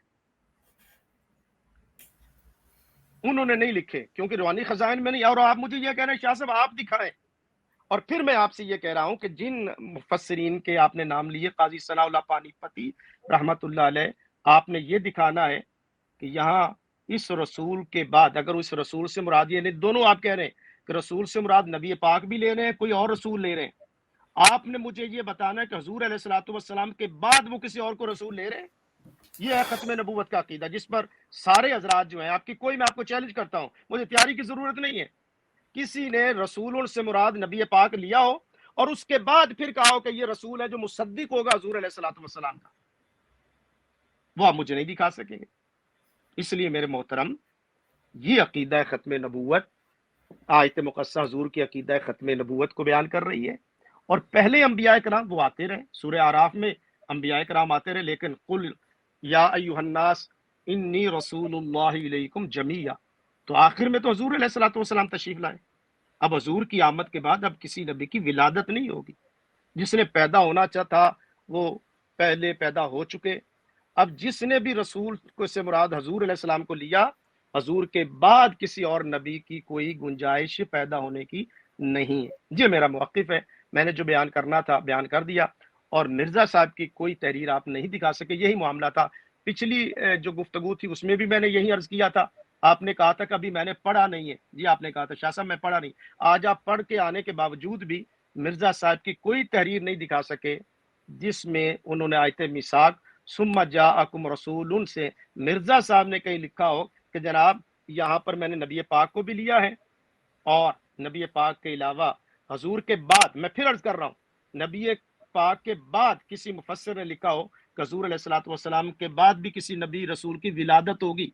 انہوں نے نہیں لکھے کیونکہ روحانی خزائن میں نہیں، اور آپ مجھے یہ کہہ رہے ہیں شاہ صاحب آپ دکھائیں۔ اور پھر میں آپ سے یہ کہہ رہا ہوں کہ جن مفسرین کے آپ نے نام لیے، قاضی ثناء اللہ پانی پتی رحمت اللہ علیہ، آپ نے یہ دکھانا ہے کہ یہاں اس رسول کے بعد، اگر اس رسول سے مراد، یہ دونوں آپ کہہ رہے ہیں کہ رسول سے مراد نبی پاک بھی لے رہے ہیں، کوئی اور رسول لے رہے ہیں، آپ نے مجھے یہ بتانا ہے کہ حضور علیہ الصلوۃ والسلام کے بعد وہ کسی اور کو رسول لے رہے ہیں۔ یہ ہے ختم نبوت کا عقیدہ، جس پر سارے حضرات جو ہیں، آپ کی کوئی، میں آپ کو چیلنج کرتا ہوں، مجھے تیاری کی ضرورت نہیں ہے، کسی نے رسول سے مراد نبی پاک لیا ہو اور اس کے بعد پھر کہا ہو کہ یہ رسول ہے جو مصدق ہوگا حضور علیہ الصلوۃ والسلام کا، وہ آپ مجھے نہیں دکھا سکیں گے۔ اس لیے میرے محترم، یہ عقیدہ ختم نبوت، آیت مقدسہ حضور کی عقیدہ ختم نبوت کو بیان کر رہی ہے، اور پہلے انبیاء کرام وہ آتے رہے، سورہ اعراف میں انبیاء کرام آتے رہے، لیکن قل یا ایھا الناس انی رسول اللہ الیکم جمیعا، تو آخر میں تو حضور علیہ الصلوۃ والسلام تشریف لائے۔ اب حضور کی آمد کے بعد اب کسی نبی کی ولادت نہیں ہوگی، جس نے پیدا ہونا چاہتا وہ پہلے پیدا ہو چکے۔ اب جس نے بھی رسول کو سے مراد حضور علیہ السلام کو لیا، حضور کے بعد کسی اور نبی کی کوئی گنجائش پیدا ہونے کی نہیں ہے۔ یہ میرا موقف ہے، میں نے جو بیان کرنا تھا بیان کر دیا، اور مرزا صاحب کی کوئی تحریر آپ نہیں دکھا سکے، یہی معاملہ تھا۔ پچھلی جو گفتگو تھی اس میں بھی میں نے یہی عرض کیا تھا، آپ نے کہا تھا کہ ابھی میں نے پڑھا نہیں ہے، جی آپ نے کہا تھا شاہ صاحب میں پڑھا نہیں، آج آپ پڑھ کے آنے کے باوجود بھی مرزا صاحب کی کوئی تحریر نہیں دکھا سکے جس میں انہوں نے آیت میثاق ثم جاءکم رسول سے مرزا صاحب نے کہیں لکھا ہو کہ جناب یہاں پر میں نے نبی پاک کو بھی لیا ہے، اور نبی پاک کے علاوہ حضور کے بعد، میں پھر عرض کر رہا ہوں، نبی پاک کے بعد کسی مفسر نے لکھا ہو کہ حضور علیہ الصلوۃ والسلام کے بعد بھی کسی نبی رسول کی ولادت ہوگی،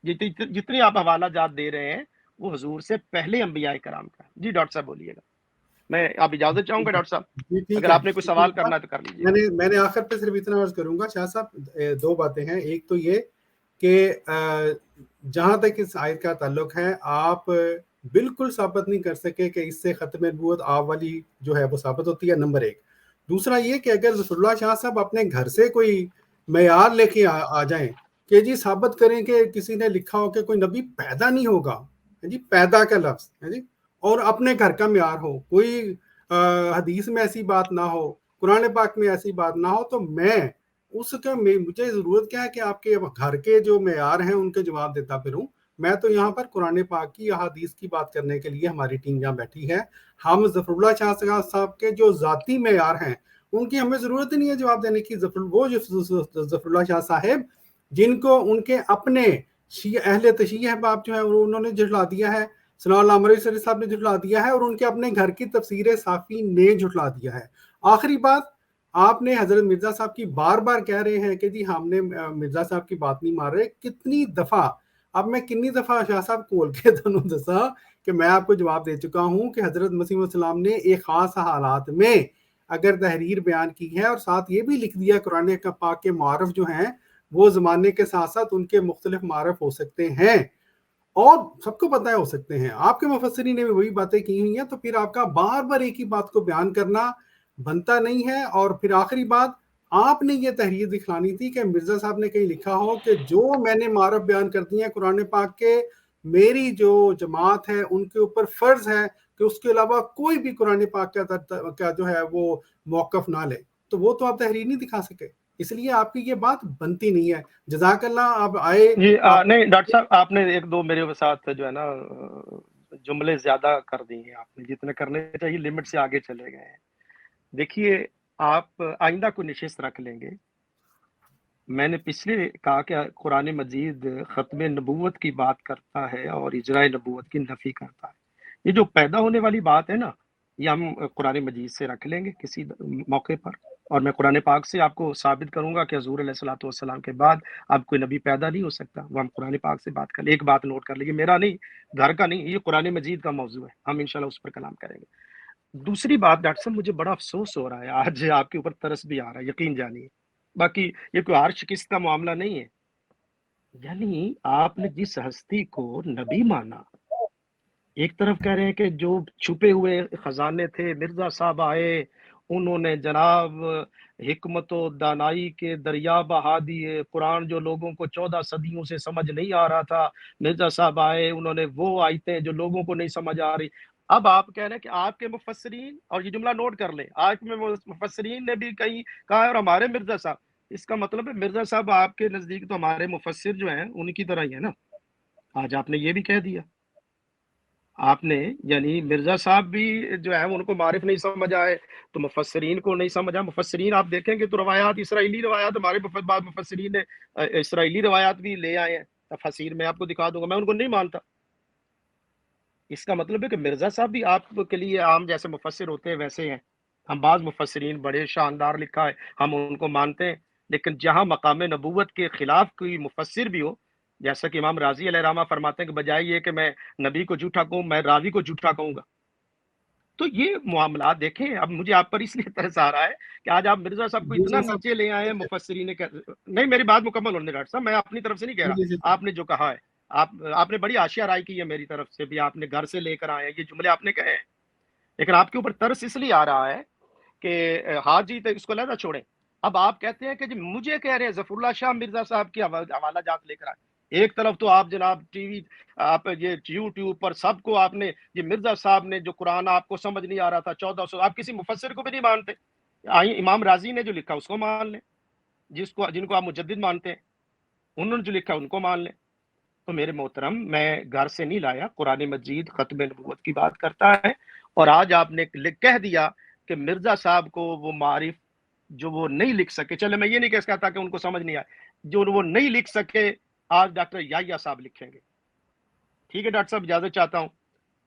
جتنی آپ حوالہ جات دے رہے ہیں وہ حضور سے پہلے انبیاء کرام کا۔ جی ڈاکٹر صاحب بولیے گا، میں آپ اجازت چاہوں گا ڈاکٹر صاحب، جی ٹھیک اگر ہے، آپ نے کوئی سوال کرنا ہے تو کر لیجیے گا۔ میں نے آخر پہ صرف اتنا عرض کروں گا شاہ صاحب، دو باتیں ہیں۔ ایک تو یہ کہ جہاں تک اس آیت کا تعلق ہے، آپ بالکل ثابت نہیں کر سکے کہ اس سے ختم نبوت آپ والی جو ہے وہ ثابت ہوتی ہے، نمبر ایک۔ دوسرا یہ کہ اگر ظفر اللہ شاہ صاحب اپنے گھر سے کوئی معیار لے کے آ جائیں کہ جی ثابت کریں کہ کسی نے لکھا ہو کہ کوئی نبی پیدا نہیں ہوگا، جی پیدا کا لفظ ہے جی، اور اپنے گھر کا معیار ہو، کوئی حدیث میں ایسی بات نہ ہو، قرآن پاک میں ایسی بات نہ ہو، تو میں اس کے مجھے ضرورت کیا ہے کہ آپ کے گھر کے جو معیار ہیں ان کے جواب دیتا پھروں؟ میں تو یہاں پر قرآن پاک کی احادیث کی بات کرنے کے لیے ہماری ٹیم یہاں بیٹھی ہے۔ ہم ظفر اللہ شاہ صاحب کے جو ذاتی معیار ہیں ان کی ہمیں ضرورت ہی نہیں ہے جواب دینے کی۔ وہ ظفر اللہ شاہ صاحب جن کو ان کے اپنے اہل تشیع احباب جو ہے انہوں نے جھٹلا دیا ہے، ثناء اللہ امریکہ صاحب نے جھٹلا دیا ہے، اور ان کے اپنے گھر کی تفسیر صافی نے جھٹلا دیا ہے۔ آخری بات، آپ نے حضرت مرزا صاحب کی بار بار کہہ رہے ہیں کہ جی ہم نے مرزا صاحب کی بات نہیں مار رہے، کتنی دفعہ، اب میں کنی دفعہ شاہ صاحب کھول کے دونوں دسا کہ میں آپ کو جواب دے چکا ہوں کہ حضرت مسیح السلام نے ایک خاص حالات میں اگر تحریر بیان کی ہے، اور ساتھ یہ بھی لکھ دیا قرآن پاک کے معارف جو ہیں وہ زمانے کے ساتھ ساتھ ان کے مختلف معارف ہو سکتے ہیں، اور سب کو پتہ ہے ہو سکتے ہیں۔ آپ کے مفسرین نے بھی وہی باتیں کی ہوئی ہیں، تو پھر آپ کا بار بار ایک ہی بات کو بیان کرنا بنتا نہیں ہے۔ اور پھر آخری بات، آپ نے یہ تحریر دکھلانی تھی کہ مرزا صاحب نے کہیں لکھا ہو کہ جو میں نے معارف بیان کر دی ہیں قرآن پاک کے، میری جو جماعت ہے ان کے اوپر فرض ہے کہ اس کے علاوہ کوئی بھی قرآن پاک کا جو ہے وہ موقف نہ لے، تو وہ تو آپ تحریر نہیں دکھا سکے، اس لیے آپ کی یہ بات بنتی نہیں ہے۔ جزاک اللہ، آپ آئے۔ جی نہیں ڈاکٹر صاحب، آپ نے ایک دو میرے ساتھ جو ہے نا جملے زیادہ کر دی ہیں، آپ نے جتنے کرنے چاہیے لمٹ سے آگے چلے گئے ہیں۔ دیکھیے، آپ آئندہ کو نشست رکھ لیں گے، میں نے پچھلے کہا کہ قرآن مجید ختم نبوت کی بات کرتا ہے اور اجراء نبوت کی نفی کرتا ہے۔ یہ جو پیدا ہونے والی بات ہے نا، یہ ہم قرآن مجید سے رکھ لیں گے کسی موقع پر، اور میں قرآن پاک سے آپ کو ثابت کروں گا کہ حضور علیہ الصلوۃ والسلام کے بعد اب کوئی نبی پیدا نہیں ہو سکتا، وہ ہم قرآن پاک سے بات کر لیں۔ ایک بات نوٹ کر لیجیے، میرا نہیں، گھر کا نہیں، یہ قرآن مجید کا موضوع ہے، ہم انشاءاللہ اس پر کلام کریں گے۔ دوسری بات ڈاکٹر صاحب، مجھے بڑا افسوس ہو رہا ہے آج، آپ کے اوپر ترس بھی آ رہا ہے، یقین جانیے، باقی یہ کوئی ہار شکست کا معاملہ نہیں ہے۔ یعنی آپ نے جس ہستی کو نبی مانا، ایک طرف کہہ رہے ہیں کہ جو چھپے ہوئے خزانے تھے مرزا صاحب آئے، انہوں نے جناب حکمت و دانائی کے دریا بہا دیے، قرآن جو لوگوں کو 14 صدیوں سے سمجھ نہیں آ رہا تھا، مرزا صاحب آئے، انہوں نے وہ آیتیں جو لوگوں کو نہیں سمجھ آ رہی۔ اب آپ کہہ رہے ہیں کہ آپ کے مفسرین، اور یہ جملہ نوٹ کر لیں، آپ کے مفسرین نے بھی کہا ہے اور ہمارے مرزا صاحب، اس کا مطلب ہے مرزا صاحب آپ کے نزدیک تو ہمارے مفسر جو ہیں ان کی طرح ہی ہے نا۔ آج آپ نے یہ بھی کہہ دیا، آپ نے یعنی مرزا صاحب بھی جو ہے ان کو معرف نہیں سمجھ آئے تو مفسرین کو نہیں سمجھا۔ مفسرین آپ دیکھیں گے تو روایات، اسرائیلی روایات، ہمارے بعض مفسرین نے اسرائیلی روایات بھی لے آئے ہیں تفاسیر میں، آپ کو دکھا دوں گا، میں ان کو نہیں مانتا۔ اس کا مطلب ہے کہ مرزا صاحب بھی آپ کے لیے عام جیسے مفسر ہوتے ہیں ویسے ہیں۔ ہم بعض مفسرین بڑے شاندار لکھا ہے، ہم ان کو مانتے ہیں، لیکن جہاں مقام نبوت کے خلاف کوئی مفسر بھی ہو، جیسا کہ امام راضی علیہ رحمہ فرماتے ہیں کہ بجائے یہ کہ میں نبی کو جھوٹا کہوں، میں راوی کو جھوٹا کہوں گا۔ تو یہ معاملات دیکھیں، اب مجھے آپ پر اس لیے ترس آ رہا ہے کہ آج آپ مرزا صاحب کو اتنا نیچے لے آئے ہیں مفسرین نے۔ نہیں، میری بات مکمل ہونے ڈاکٹر صاحب، میں اپنی طرف سے نہیں کہہ رہا، آپ نے جو کہا ہے، آپ نے بڑی آشیا رائے کی ہے میری طرف سے بھی، آپ نے گھر سے لے کر آئے ہیں یہ جملے آپ نے کہے ہیں، لیکن آپ کے اوپر ترس اس لیے آ رہا ہے کہ ہاں جی تو اس کو علیحدہ چھوڑیں۔ اب آپ کہتے ہیں کہ جی مجھے کہہ رہے ہیں ظفر اللہ شاہ مرزا صاحب کی حوالہ جات لے کر آئے۔ ایک طرف تو آپ جناب ٹی وی، آپ یہ یوٹیوب پر سب کو آپ نے یہ مرزا صاحب نے جو قرآن آپ کو سمجھ نہیں آ رہا تھا 1400، آپ کسی مفسر کو بھی نہیں مانتے، امام راضی نے جو لکھا اس کو مان لیں، جن کو آپ مجدد مانتے ہیں انہوں نے جو لکھا ان کو مان لیں۔ تو میرے محترم، میں گھر سے نہیں لایا، قرآن مجید ختم نبوت کی بات کرتا ہے، اور آج آپ نے کہہ دیا کہ مرزا صاحب کو وہ معارف جو وہ نہیں لکھ سکے، چلے میں یہ نہیں کہہ سکتا کہ ان کو سمجھ نہیں آئے، جو وہ نہیں لکھ سکے آج ڈاکٹر یحییٰ صاحب لکھیں گے۔ ٹھیک ہے ڈاکٹر صاحب، اجازت چاہتا ہوں،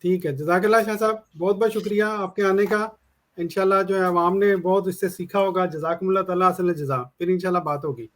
ٹھیک ہے، جزاک اللہ شاہ صاحب، بہت بہت شکریہ آپ کے آنے کا. انشاءاللہ جو ہے عوام نے بہت اس سے سیکھا ہوگا. جزاکم اللہ تعالیٰ اصل جزا. پھر انشاءاللہ بات ہوگی.